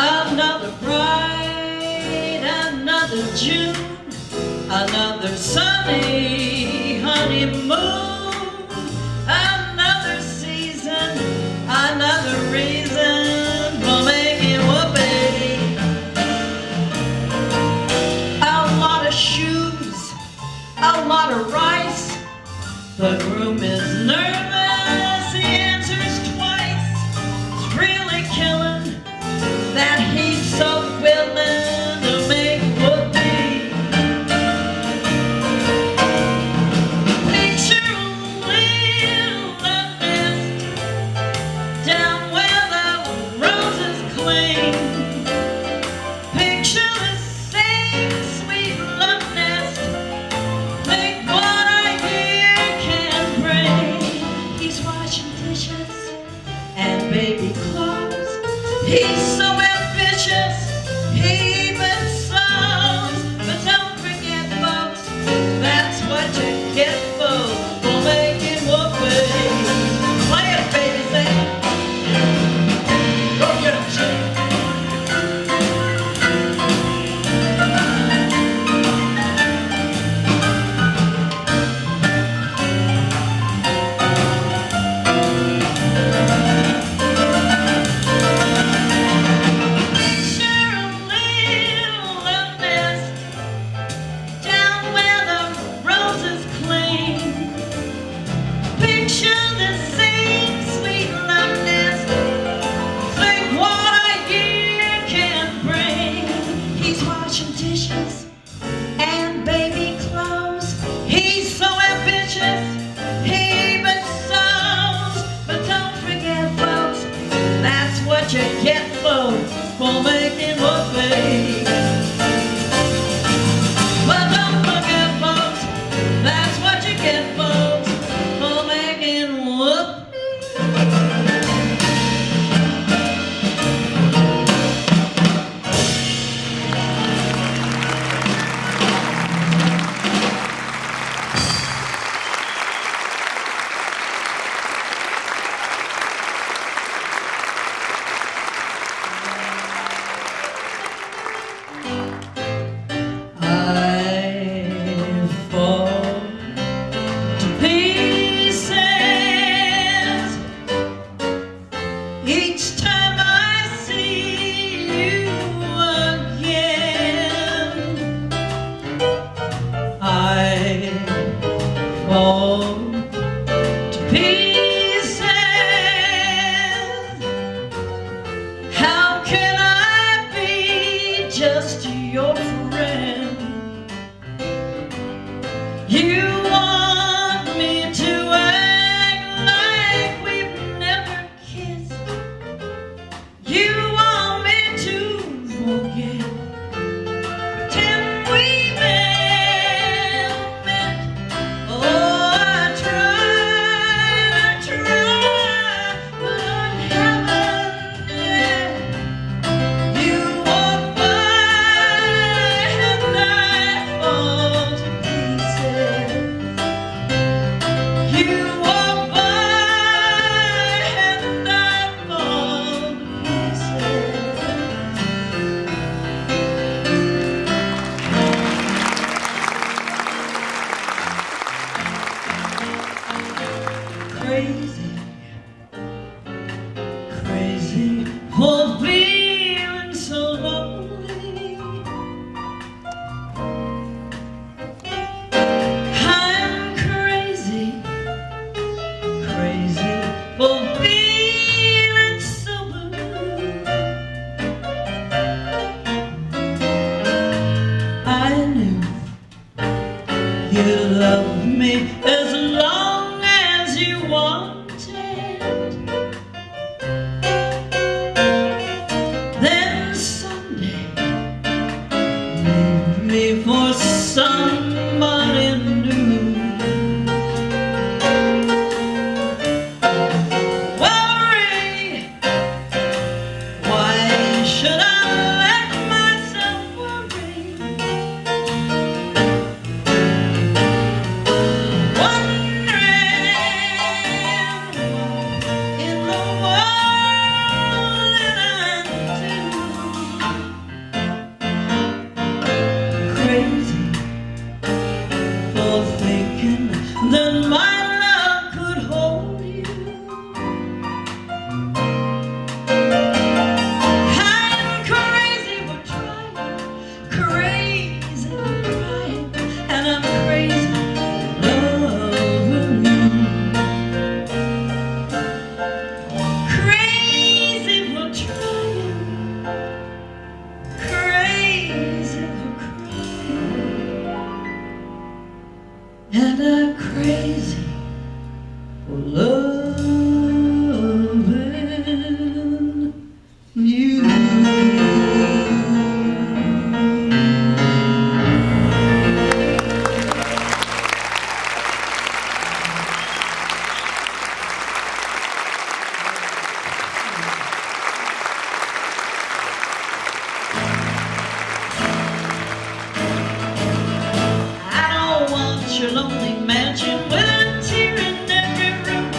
Another bright, another June, another sunny honeymoon, another season, another reason for making whoopee. A lot of shoes, a lot of rice. The groom is nervous, he answers twice. It's really killing that he's so willing to make whoopee. Picture a little nest down where the roses cling. Picture the same sweet love nest fall to pieces. How can I be just your friend? You want me to act like we've never kissed. You want me to forget. Pretend we never met. Oh, I try, but I haven't yet. You walk by and I fall to pieces. You walk by and I fall to pieces. Crazy, crazy for feeling so lonely. I'm crazy, crazy for feeling so blue. I knew you loved me as long as you wanted. Then someday leave me for somebody new. Worry, why should I let myself worry? Wondering what in the world did I do? Crazy for thinking that my love could hold you. I'm crazy for trying, crazy for trying, and I'm crazy for loving you. Crazy for trying, crazy for crying, and I'm crazy for loving you. I don't want your lonely mansion with a tear in every room.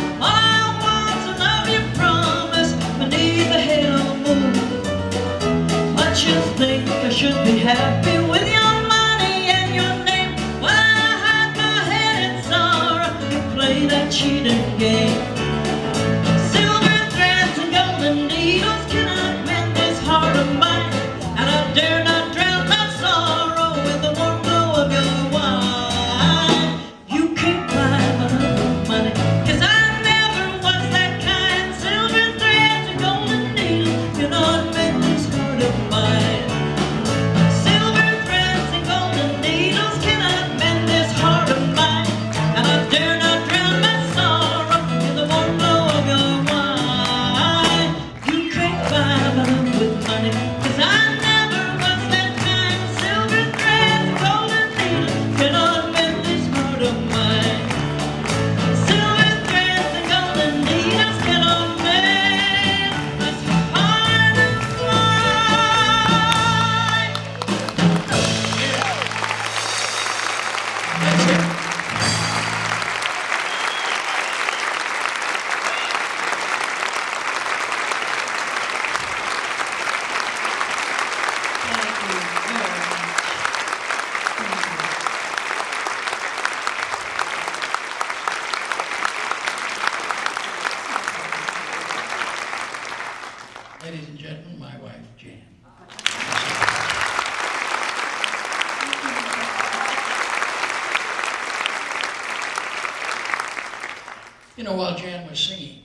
You know, while Jan was singing,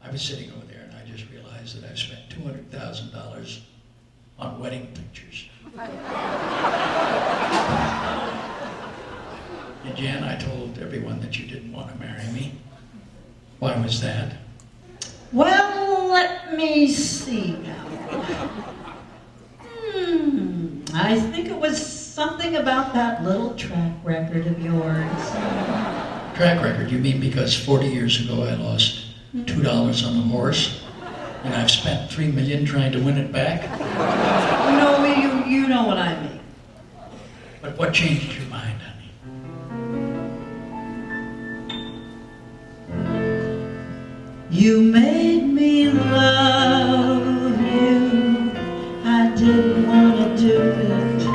I was sitting over there and I just realized that I've spent $200,000 on wedding pictures. And Jan, I told everyone that you didn't want to marry me. Why was that? Well, let me see now. I think it was something about that little track record of yours. Track record, you mean because 40 years ago I lost $2 on a horse and I've spent $3 million trying to win it back? No, you know what I mean. But what changed your mind, honey? You made me love you. I didn't want to do it.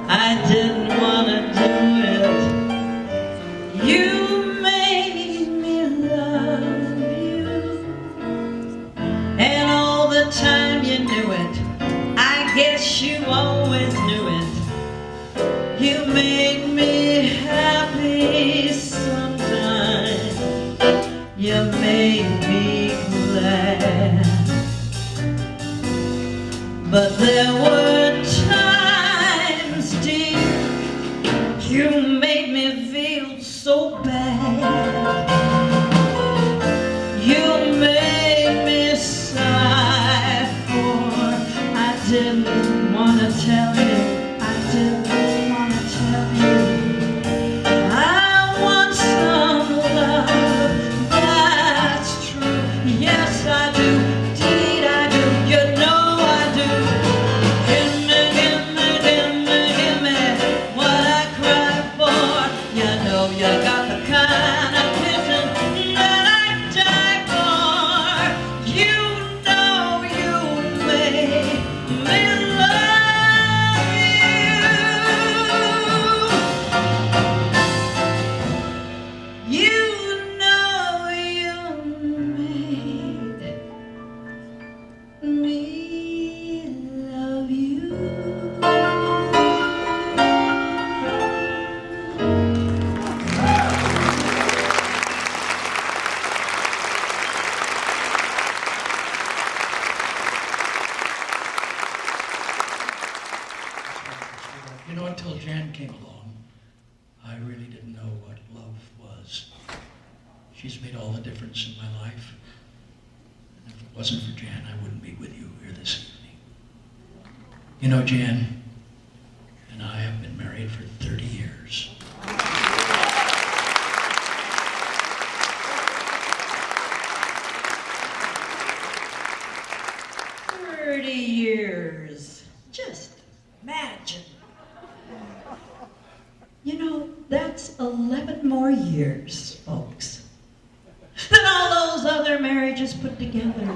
I didn't want to do it. You made me love you. And all the time you knew it. I guess you always knew it. You made me happy sometimes. You made me glad. But there were times, dear, you made me feel so bad. You made me sigh, for I didn't want to tell you. I didn't want to tell you. I want some love, that's true. Yes, I do. Indeed, I do. You know I do. Give me, give me, give me, give me what I cry for. You know you got the kind of kissing that I die for. You know you made me love you. You know you made me love you. You know, until Jan came along, I really didn't know what love was. She's made all the difference in my life. And if it wasn't for Jan, I wouldn't be with you here this evening. You know, Jan and I have been married for 30 years. 30 years. Just imagine. You know, that's 11 more years, folks, than all those other marriages put together.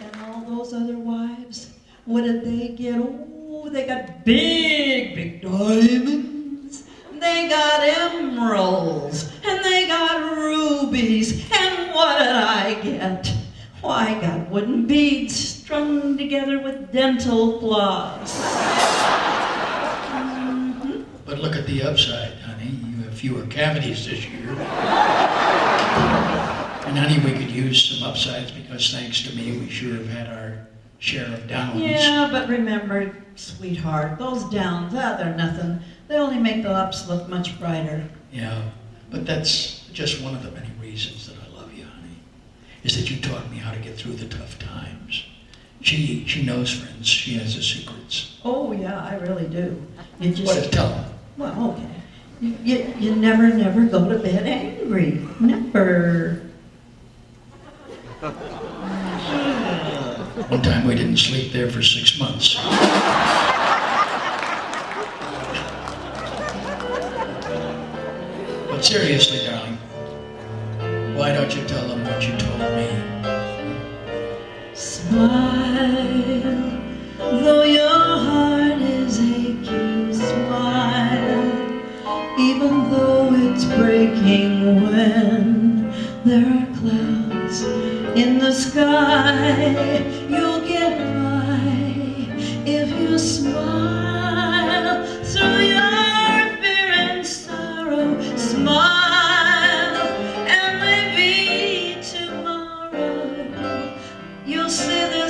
And all those other wives, what did they get? Oh, they got big, big diamonds. They got emeralds, and they got rubies, and what did I get? Why, I got wooden beads strung together with dental floss. But look at the upside, honey. You have fewer cavities this year. And honey, we could use some upsides because thanks to me, we sure have had our share of downs. Yeah, but remember, sweetheart, those downs, they're nothing. They only make the ups look much brighter. Yeah, but that's just one of the many reasons that I love you, honey, is that you taught me how to get through the tough times. She knows, friends. She has the secrets. Oh, yeah, I really do. You just... What is, tell them. Well, okay. You never go to bed angry. Never. One time we didn't sleep there for 6 months. But seriously, darling, why don't you tell them what you told me? Smile, though your heart is aching, smile, even though it's breaking when there are clouds in the sky. You'll get by if you smile.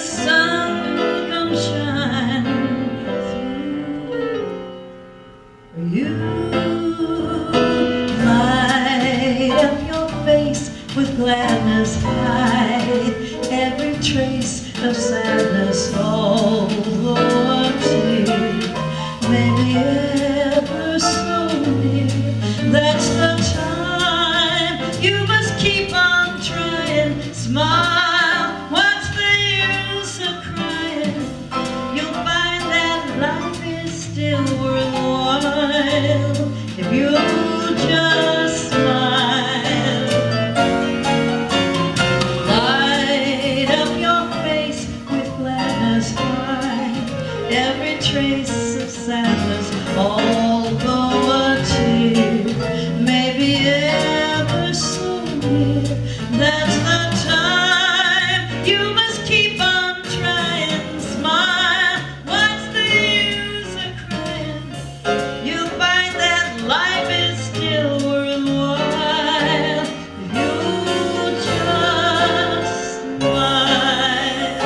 sun comes shining through for you. Light up your face with gladness, hide every trace of sadness, all the tears maybe ever so near. That's the time you must keep on trying. Smile, what's the use of crying? You'll find that life is still worthwhile if you just smile. Light up your face with gladness, hide every trace of sadness, although a tear may be ever so near. That's the time you must keep on trying. Smile, what's the use of crying? You'll find that life is still worthwhile if you just smile.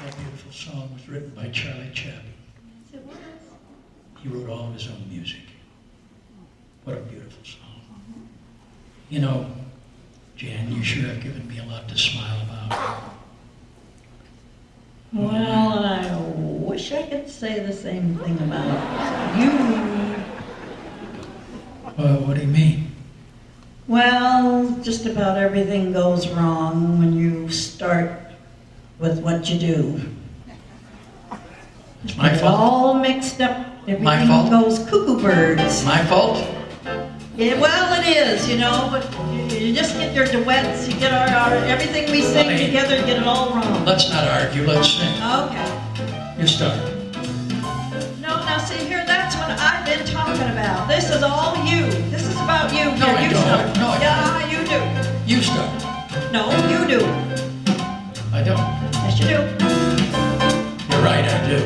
That beautiful song was written by Charlie Chaplin. He wrote all of his own music. What a beautiful song. You know, Jan, you sure have given me a lot to smile about. Well, I wish I could say the same thing about you. What do you mean? Well, just about everything goes wrong when you start with what you do. It's my It's fault. all mixed up. Everything My fault? goes cuckoo birds. My fault? Yeah, well, it is, you know, but you just get your duets, you get our everything we sing Honey. together, you get it all wrong. Let's not argue, let's sing. Okay. You start. No, now see here, that's what I've been talking about. This is all you. This is about you. No, Here, I you don't. start. No, I Yeah, you do. You start. No, you do. I don't. Yes, you do. You're right, I do.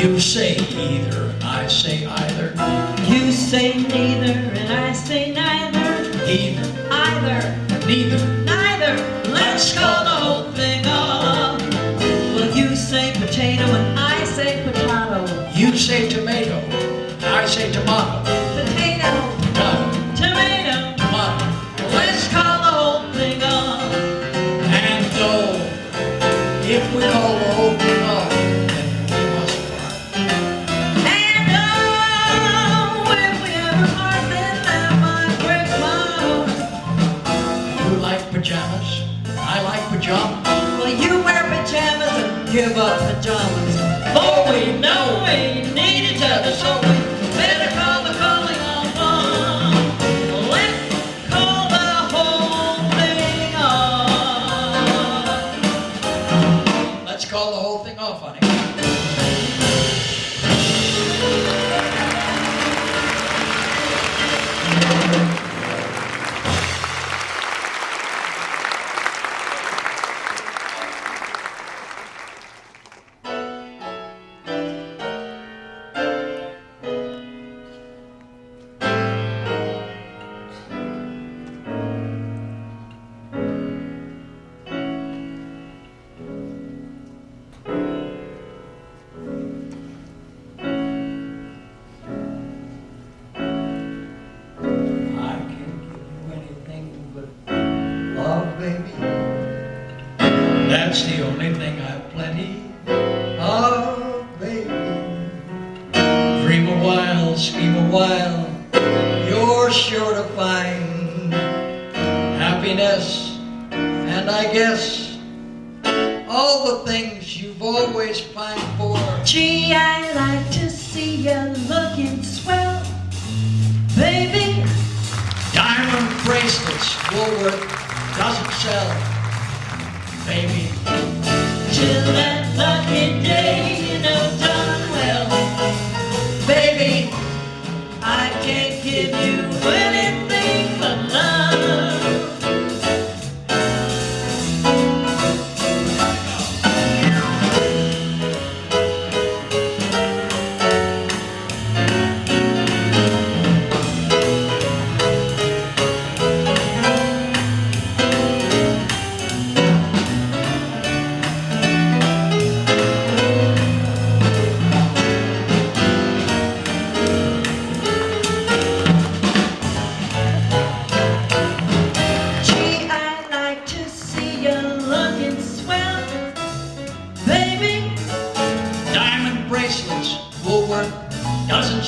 You say either, and I say either. You say neither, and I say neither. Either, Either, neither. neither. Let's call the whole thing off. Well, you say potato, and I say potato. You say tomato, I say tomato. Potato, Tomato, tomato. tomato. Let's call the whole thing off. And go. If we call the whole thing off, then we must part. And oh, if we ever part, then that might break my heart. You like pajamas? I like pajamas. Well, you wear pajamas and give up pajamas. For we know we need each other, so we better call the calling off. Let's call the whole thing off. Let's call the whole thing off, honey. I can't give you anything but love, baby. That's the only thing I've plenty of, baby. Dream a while, scheme a while, you're sure to find happiness, and I guess all the things you've always pined for. Gee, I like to see you looking swell, baby. Diamond bracelets Woolworth doesn't sell, baby. Till that lucky day, you know darn well, baby, I can't give you anything but love.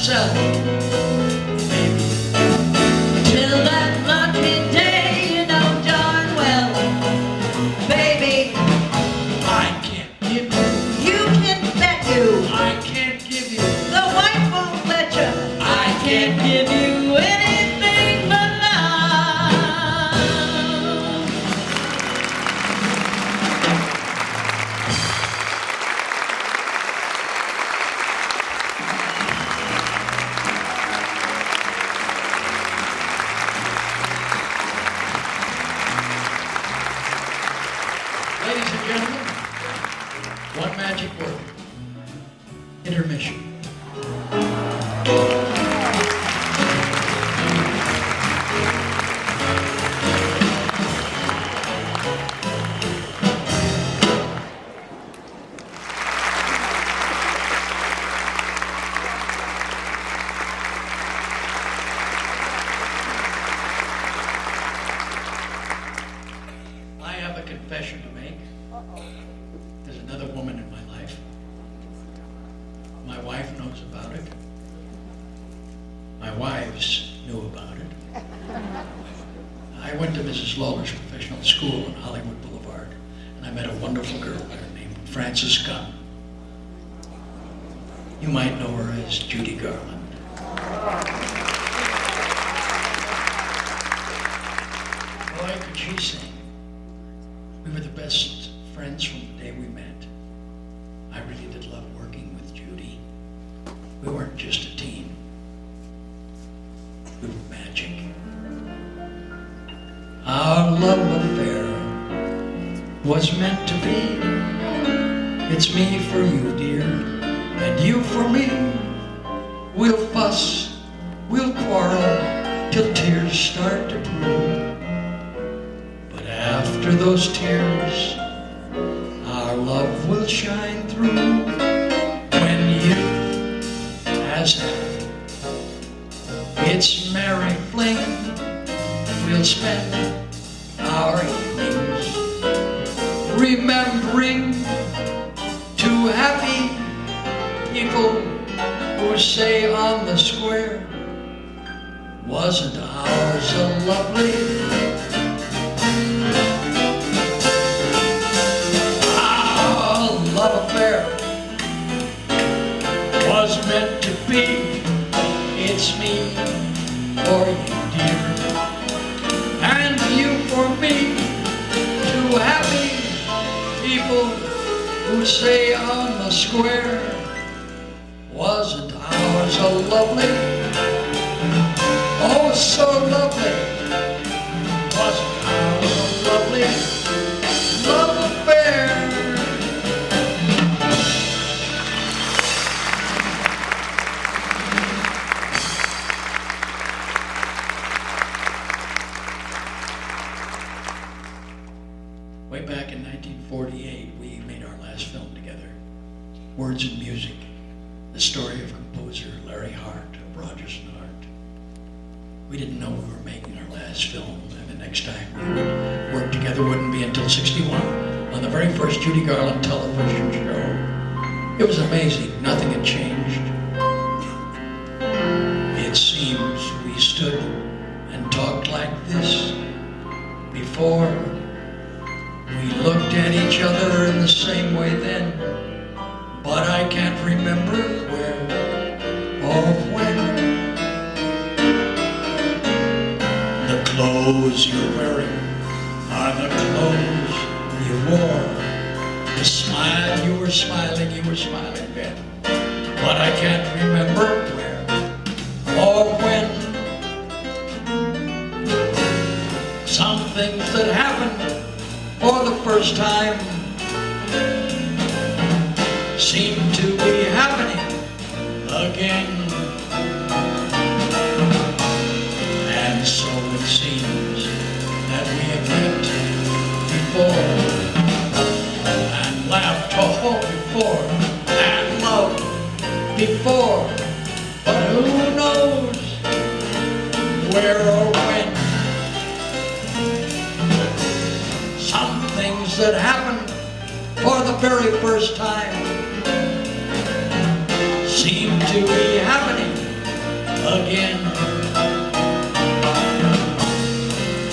myself, baby. Till that lucky day you don't join well, baby. I can't give you, You can bet you I can't give you, the wife won't let you. I can't give you. Anything but love. Ladies and gentlemen, one magic word. Intermission. I have a confession to make. There's another woman in my life. My wife knows about it. My wives knew about it. I went to Mrs. Lawler's professional school on Hollywood Boulevard, and I met a wonderful girl there named Frances Gunn. You might know her as Judy Garland. Boy, could she sing. We were the best friends from the day we met. I really did love working with Judy. We weren't just a team. We were magic. Our love affair was meant to be. It's me for you, dear, and you for me. We'll fuss, we'll quarrel, till tears start to brew. But after those tears, our love will shine through. When youth has had its merry fling, we'll spend our evenings remembering two happy people who say on the square, wasn't ours a lovely? Our love affair was meant to be. It's me for you, dear, and you for me. Two happy people who say on the square, wasn't ours a lovely? Oh, so lovely. Wasn't ours a lovely love affair? Way back in 1948, we made our last film together, Words and Music, the story of composer Larry Hart of Rodgers and Hart. We didn't know we were making our last film, and the next time we would work together wouldn't be until '61, on the very first Judy Garland television show. It was amazing, nothing had changed. It seems we stood and talked like this before. We looked at each other in the same way then, but I can't remember where or when. The clothes you're wearing are the clothes you wore. The smile you were smiling then, but I can't remember where or when. Some things that happened for the first time seem to be happening again. And so it seems that we have met before, and laughed all before, and loved before, but who knows where or when. Some things that happened for the very first time seem to be happening again.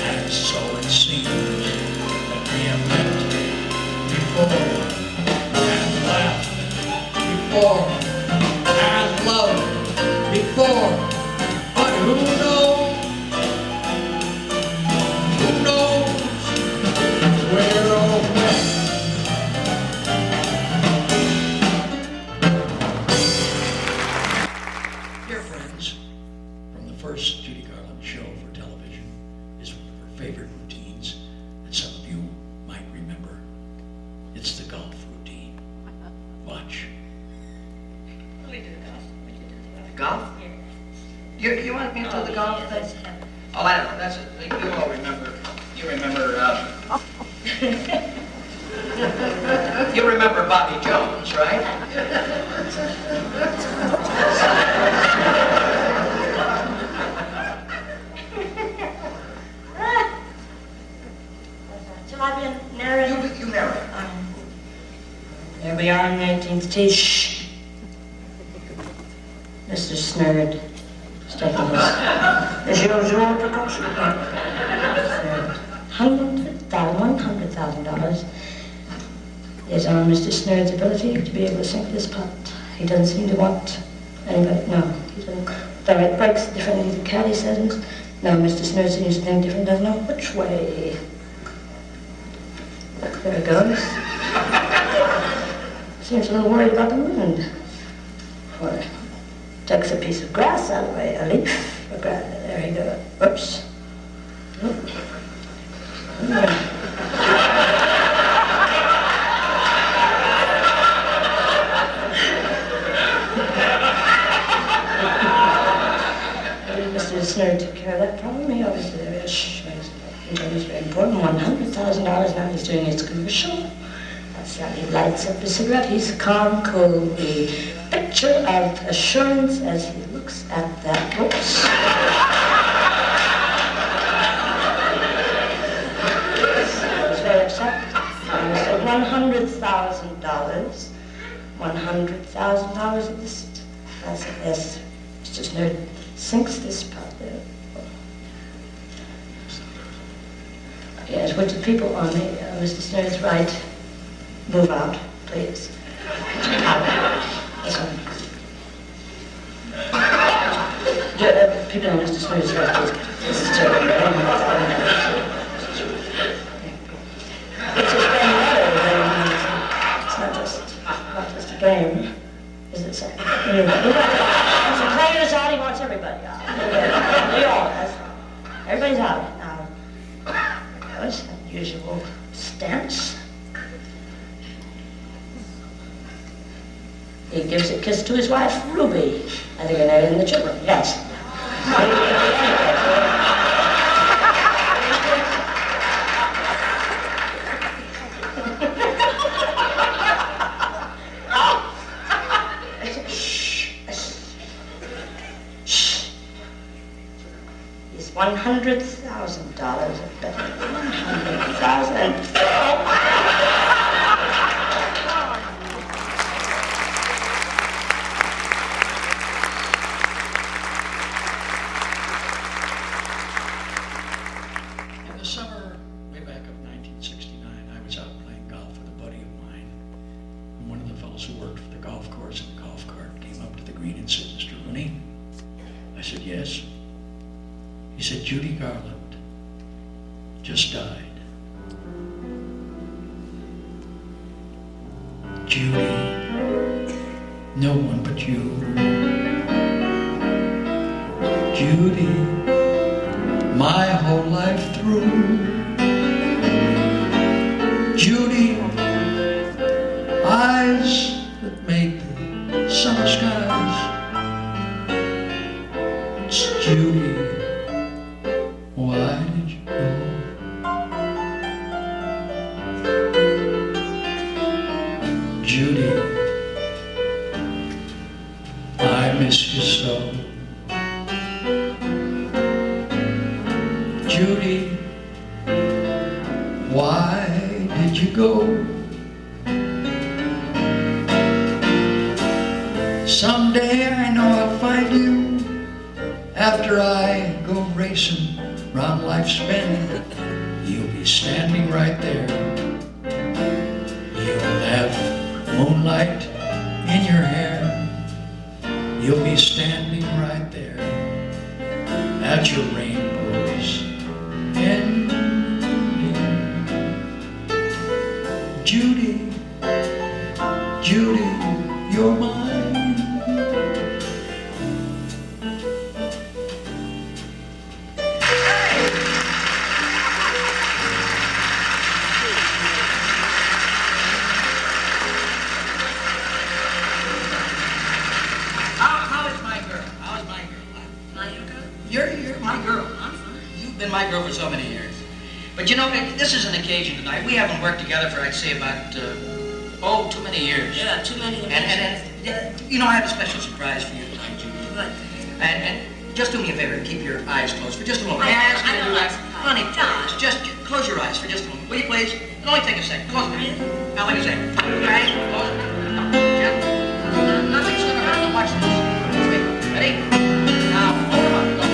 And so it seems that we have met before, and laughed before, and loved before. But who knows where or when? Dear friends, from the first Judy Garland show for television is one of her favorite routines that some of you might remember. It's the golf routine. Watch. We do golf. Golf? You want me to do the golf thing? Oh, I don't know. That's it. You all remember. You remember. You remember Bobby Jones, right? Shall I be a narrator? You narrate. There we are in the 18th tee. Shh. Mr. Snurd is taking his usual precaution. $100,000 is on Mr. Snurd's ability to be able to sink this putt. He doesn't seem to want anybody. No, he doesn't. The right breaks differently than the caddy settings. No, Mr. Snurd seems to think different. Doesn't know which way. Look, there it goes. Seems a little worried about the wind. Or takes a piece of grass out of the way, a leaf. There he goes. Oops. Mr. Snurd took care of that problem. He obviously there is. It's very important. $100,000 now he's doing his commercial. That's how he lights up his cigarette. He's calm, cool, the picture of assurance as he looks at that books. He's very upset. So $100,000. $100,000 of this. That's it. Yes. Mr. Snurd sinks this part there. Yes, would the people on Mr. Snurd's right move out, please? Out. This one. People on Mr. Snurd's right, please. This is terrible. It's just getting better. It's not just a game, is it, sir? Once the player's out, he wants everybody out. We all, everybody's out now. That's unusual stance. He gives a kiss to his wife, Ruby. I think they're in the children, yes. He's $100,000 better. $100,000. In the summer, way back of 1969, I was out playing golf with a buddy of mine. And one of the fellows who worked for the golf course in the golf cart came up to the green and said, "Mr. Rooney?" I said, "Yes." He said, "Judy Garland just died." Judy, no one but you. Judy, my whole life through. Judy, eyes that make the summer skies. It's Judy, why did you go? Judy, I miss you so. Judy, why did you go? Someday I know I'll find you After I go racing round life's bend, you'll be standing right there. You'll have moonlight in your hair. You'll be standing right there at your rainbow's end. Judy, Judy, you're mine. You're my girl. I'm fine. You've been my girl for so many years. But you know, this is an occasion tonight. We haven't worked together for, I'd say, about, too many years. Yeah, too many. And you know, I have a special surprise for you tonight, Judy. What? And just do me a favor and keep your eyes closed for just a moment. I Ask me to don't do like that. surprise. Honey, please, just close your eyes for just a moment. Will you please? It'll only take a second. Close them. Now, like I say, close your eyes. Close them. Gently. Nothing's gonna hurt. Now, watch this. Ready? Now, hold them up. Go.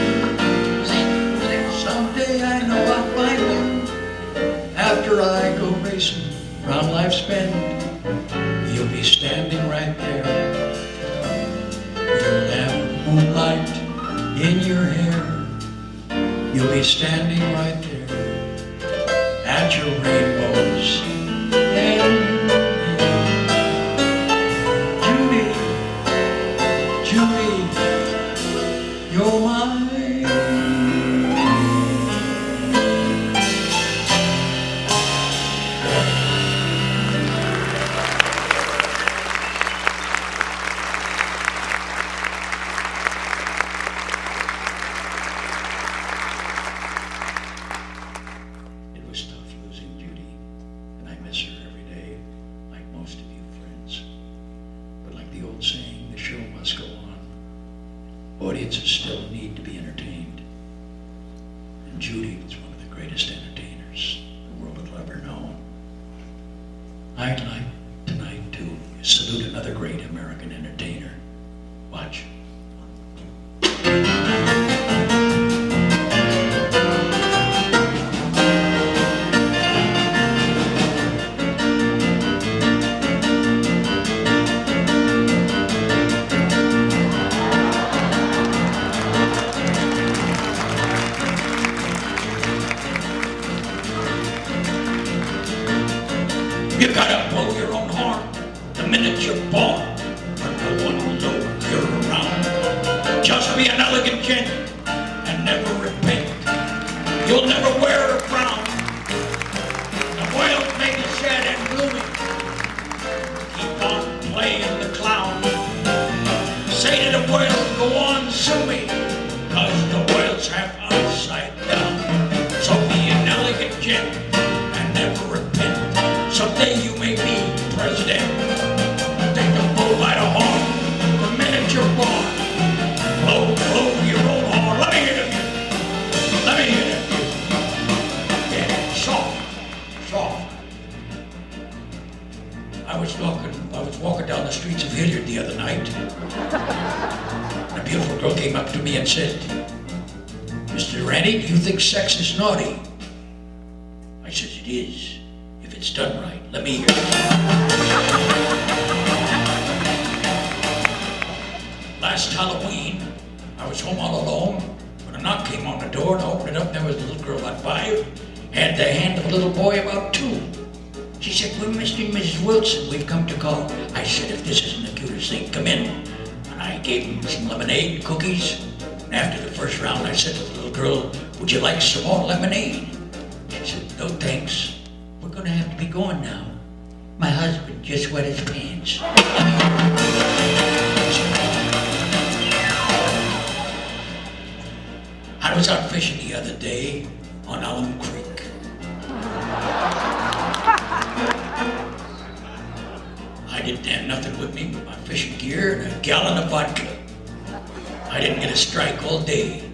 Someday I know I'll find you. After I go racing round life's bend, you'll be standing right there. You'll have moonlight in your hair. You'll be standing right there at your rainbow's end. Judy, Judy, you're mine. Audiences still need to be entertained. And Judy was one of the greatest entertainers the world had ever known. I'd like tonight to salute another great American entertainer. Watch. You gotta blow your own horn the minute you're born, but no one will know you're around. Just be an elegant gent and never repent. You'll never wear a frown. The world may be sad and gloomy. Keep on playing the clown. Say to the world, go on, sue me, 'cause the world's half upside down. So be an elegant gent and never repent. Someday you may be president. Take the bull by the horn the minute you're born. Blow, blow your own horn. Let me hear it. Let me hear it. Yeah, soft, soft. I was walking down the streets of Hilliard the other night. And a beautiful girl came up to me and said, "Mr. Randy, do you think sex is naughty?" I said, "It is. If it's done right." Let me hear it. Last Halloween, I was home all alone when a knock came on the door, and I opened it up, and there was a little girl about 5, had the hand of a little boy about 2. She said, "We're Mr. and Mrs. Wilson. We've come to call." I said, "If this isn't the cutest thing, come in." And I gave him some lemonade and cookies. And after the first round, I said to the little girl, "Would you like some more lemonade?" She said, "No, thanks. We're going to have to be going now. My husband just wet his pants." I was out fishing the other day on Alum Creek. I didn't have nothing with me but my fishing gear and a gallon of vodka. I didn't get a strike all day.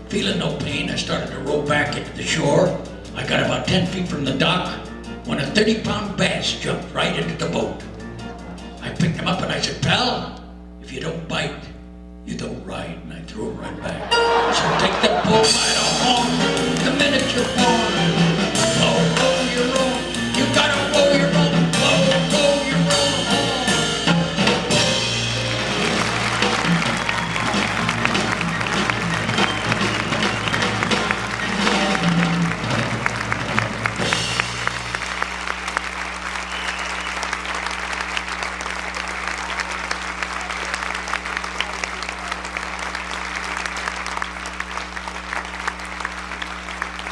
Feeling no pain, I started to row back into the shore. I got about 10 feet from the dock when a 30-pound bass jumped right into the boat. I picked him up and I said, "Pal, if you don't bite, you don't ride, and I threw it right back. So take the bull by the horn, the minute you're born. Blow, blow your own, you gotta blow your own, blow, blow your own horn.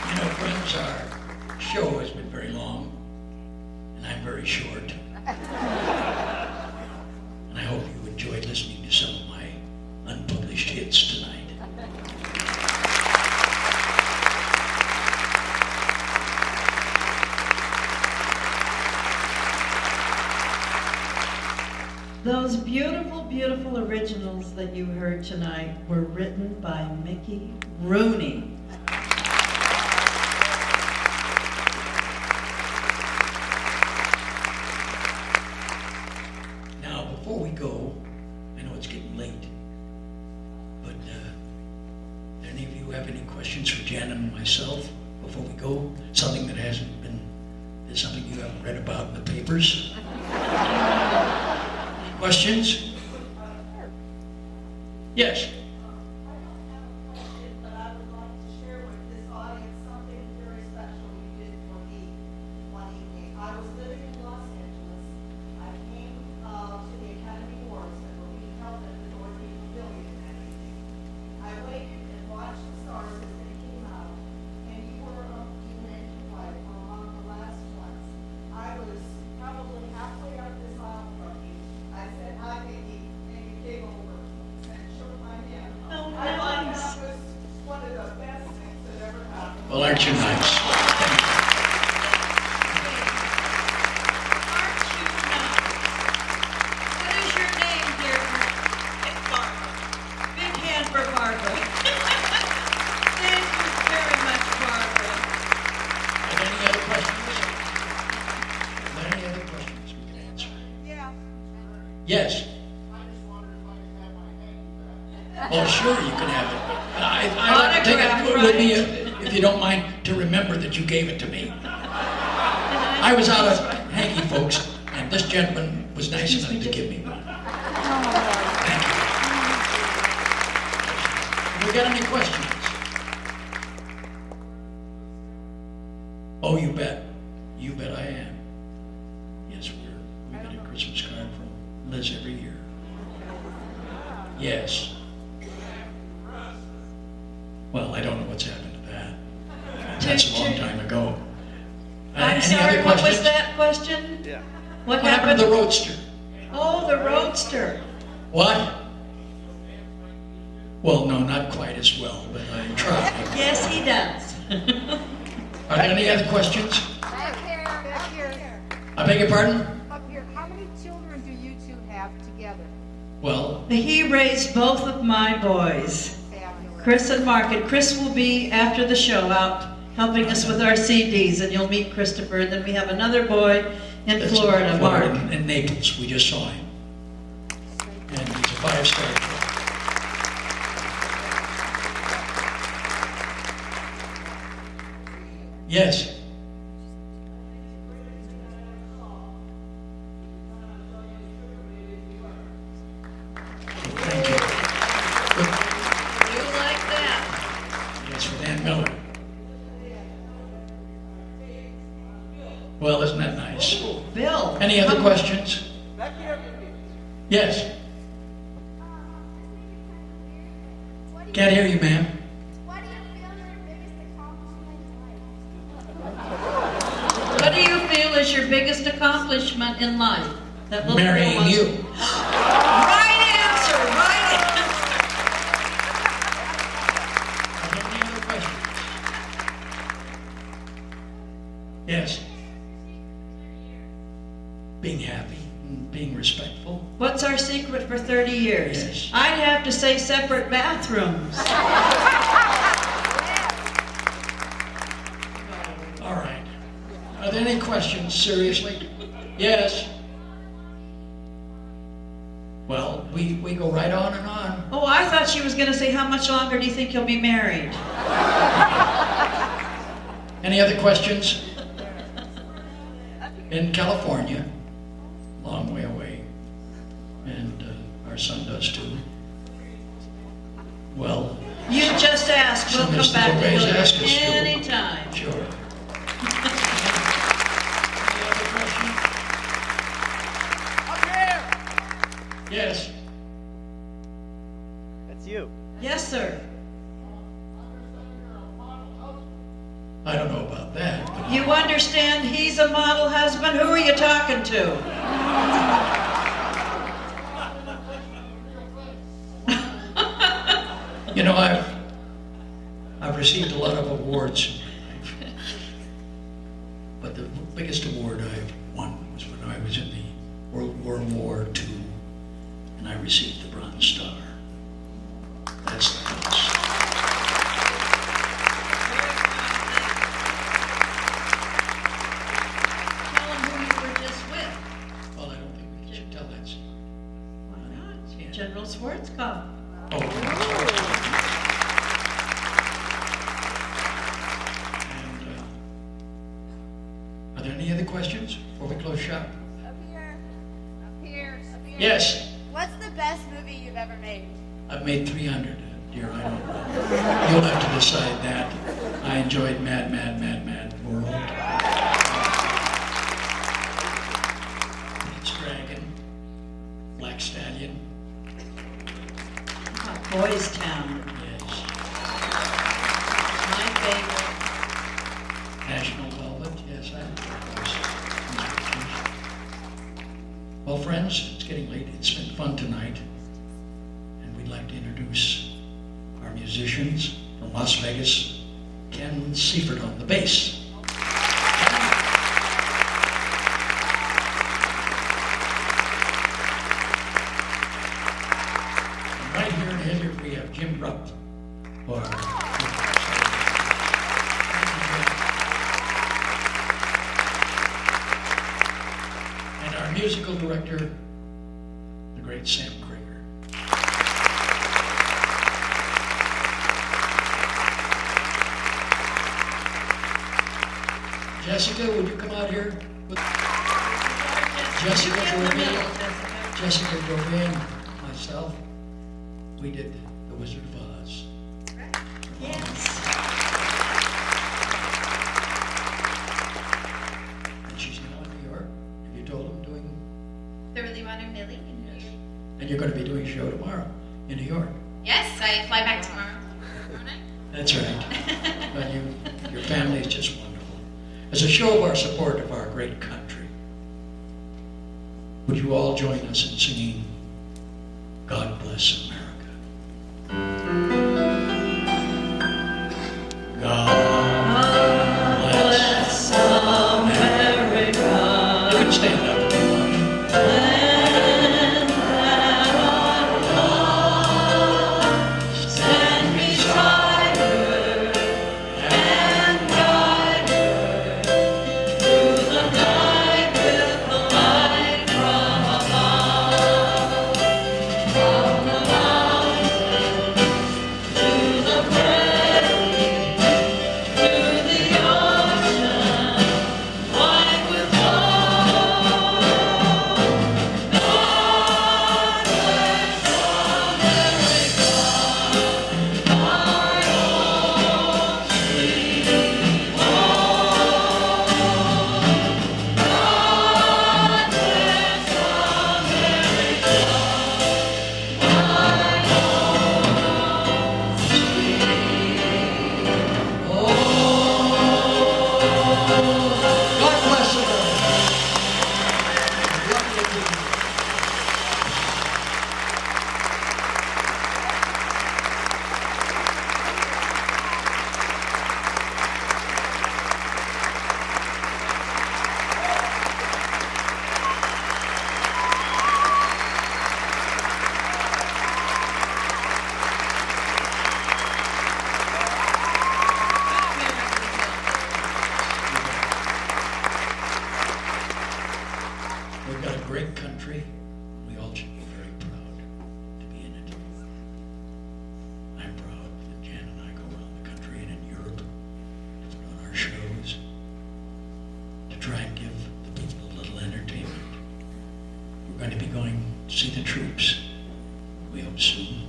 You know, friends, our show has been very long, and I'm very short. And I hope you enjoyed listening to some of my unpublished hits tonight. Those beautiful, beautiful originals that you heard tonight were written by Mickey Rooney. Now, before we go, I know it's getting late, but do any of you have any questions for Jan and myself before we go? Something that hasn't been, is something you haven't read about in the papers? Questions? Yes. Well, aren't you nice? What is your name, dear? It's Barbara. Big hand for Barbara. Thank you very much, Barbara. Are there any other questions? Are there any other questions we can answer? Yeah. Yes. Oh, sure, you can have it. I'd like to take it with me, if you don't mind, to remember that you gave it to me. I was out of hanky, folks, and this gentleman was nice enough to give me one. Thank you. Have we got any questions? Oh, you bet. You bet I am. Yes, we get a Christmas card from Liz every year. Yes. Well, I don't know what's happened to that. That's a long time ago. I'm Any sorry, other what was questions? that question? Yeah. What What happened to the Roadster? Oh, the Roadster. What? Well, no, not quite as well, but I tried. Yes, he does. Are there any other questions? Back here. I beg your pardon? Up here. How many children do you two have together? Well, He raised both of my boys, Fabulous. Chris and Mark. And Chris will be, after the show, out helping us with our CDs, and you'll meet Christopher. And then we have another boy in that's Florida, Mark. in Naples. We just saw him. And he's a 5-star kid. Yes. Thank you. You like that? Yes, with Ann Miller. Well, isn't that nice? Oh, Bill. Any other questions? Yes. Can't hear you, ma'am. What do you feel is your biggest accomplishment in life? What do you feel is your biggest accomplishment in life? That little Marrying girl wants- you. Right answer, right answer. Are there any other questions? Yes. Being happy and being respectful. What's our secret for 30 years? Yes. I'd have to say separate bathrooms. All right. Are there any questions, seriously? Yes. Well, we go right on and on. Oh, I thought she was going to say, how much longer do you think you'll be married? Any other questions? In California, long way away, and our son does too. Well, You just ask. We'll So come Mr. back to Gové's you asked us to. anytime. sure. Any other questions? Up here! Yes. That's you. Yes, sir. I don't know about that, but You understand he's a model husband? Who are you talking to? you know, I've received a lot of awards in my life, but the biggest award I won was when I was in the World War II, and I received the Bronze Star. That's the highest. Tell him who you were just with. Well, I don't think we should tell that. Why not? General Schwarzkopf. Oh, and are there any other questions before we close shop? Up here. Up here. Up here. Yes, What's the best movie you've ever made? I've made 300, dear. I don't know. You'll have to decide that. I enjoyed Mad World. Pete's Dragon, Black Stallion. Boys Town. Yes. My favorite. National Velvet, yes, I have those. Well, friends, it's getting late. It's been fun tonight. And we'd like to introduce our musicians from Las Vegas, Ken Seifert on the bass. And right here in Hilliard, we have Jim Rupp, or and our musical director, the great Sam Krieger. Jessica, would you come out here? Jessica Grové, Jessica Grové and myself, we did The Wizard of Oz. Yes. And she's now in New York. Have you told them doing? Thoroughly Modern Millie in New York. And you're going to be doing a show tomorrow in New York. Yes, I fly back tomorrow. Night. That's right. But your family is just wonderful. As a show of our support of our great country, would you all join us in singing God Bless America? God bless America. You can stand up if you want. Stand beside her and guide her through the night with the light from above. From the mountain to the prairie, to the ocean, wide with love. God bless America, my own sweet home. God bless America, my own sweet home. God bless America. Lovely to meet you. We've got a great country. We all should be very proud. see the troops, we hope soon.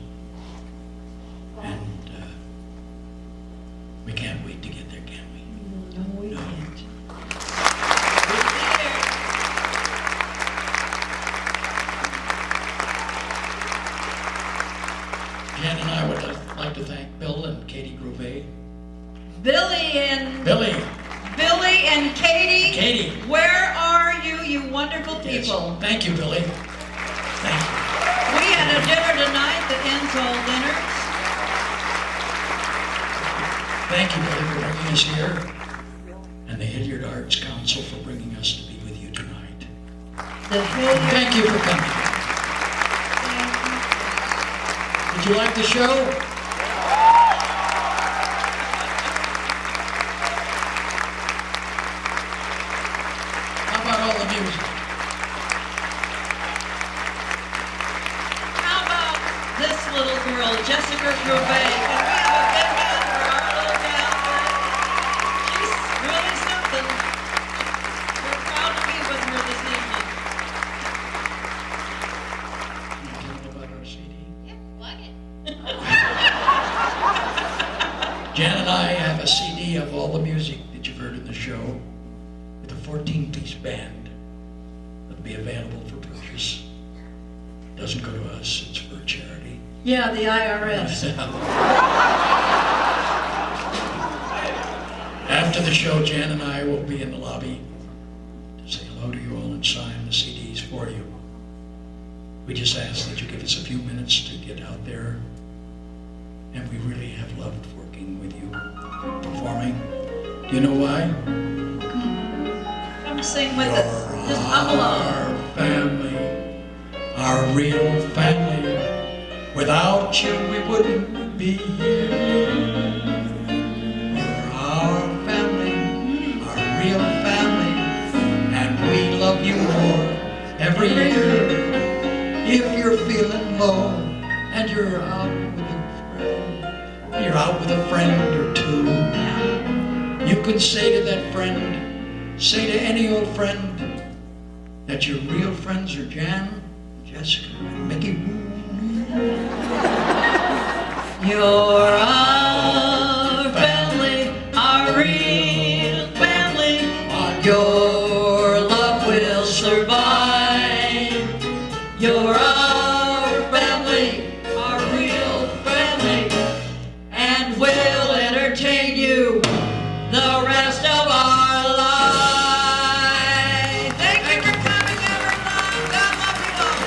And we can't wait to get there, can we? No, we can't. Jan and I would like to thank Bill and Katie Grové. Billy and Katie. Katie. Where are you, you wonderful people? Yes. Thank you, Billy. Thank you. We had a dinner tonight that ends all dinners. Thank you, Billy, for bringing us here, and the Hilliard Arts Council for bringing us to be with you tonight. Thank you for coming. Did you like the show? How about all the music? How about this little girl, Jessica Grové? Can we have a big hand for our little gal? She's really something. We're proud to be with her this evening. Can you tell them about our CD? Yeah, plug it. Jan and I have a CD of all the music that you've heard in the show with a 14-piece band that'll be available for purchase. It doesn't go to us, it's for charity. Yeah, the IRS. After the show, Jan and I will be in the lobby to say hello to you all and sign the CDs for you. We just ask that you give us a few minutes to get out there, and we really have loved working with you, performing. Do you know why? Come sing with us. Just hum along. Our family, our real family. Without you, we wouldn't be here. You're our family, our real family, and we love you more every year. If you're feeling low and you're out with a friend or two, you can say to that friend, say to any old friend, that your real friends are Jan, Jessica, and Mickey Rooney. You're our family, our real family. Your love will survive. You're our family, our real family, and we'll entertain you the rest of our life. Thank you for coming, everyone. God love you all.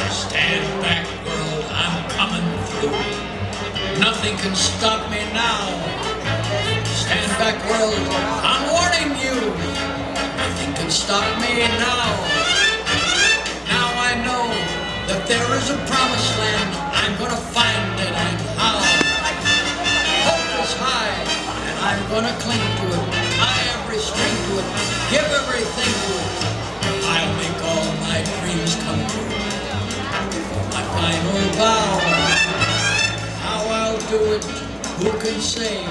Stand back, world, I'm coming through. Nothing can stop me now. Stand back, world, I'm warning you. Nothing can stop me now. Now I know that there is a promised land. I'm gonna find it and how. Hope is high, and I'm gonna cling to it. Tie every string to it. Give everything to it. I'll make all my dreams come true. My final vow. How I'll do it, who can say?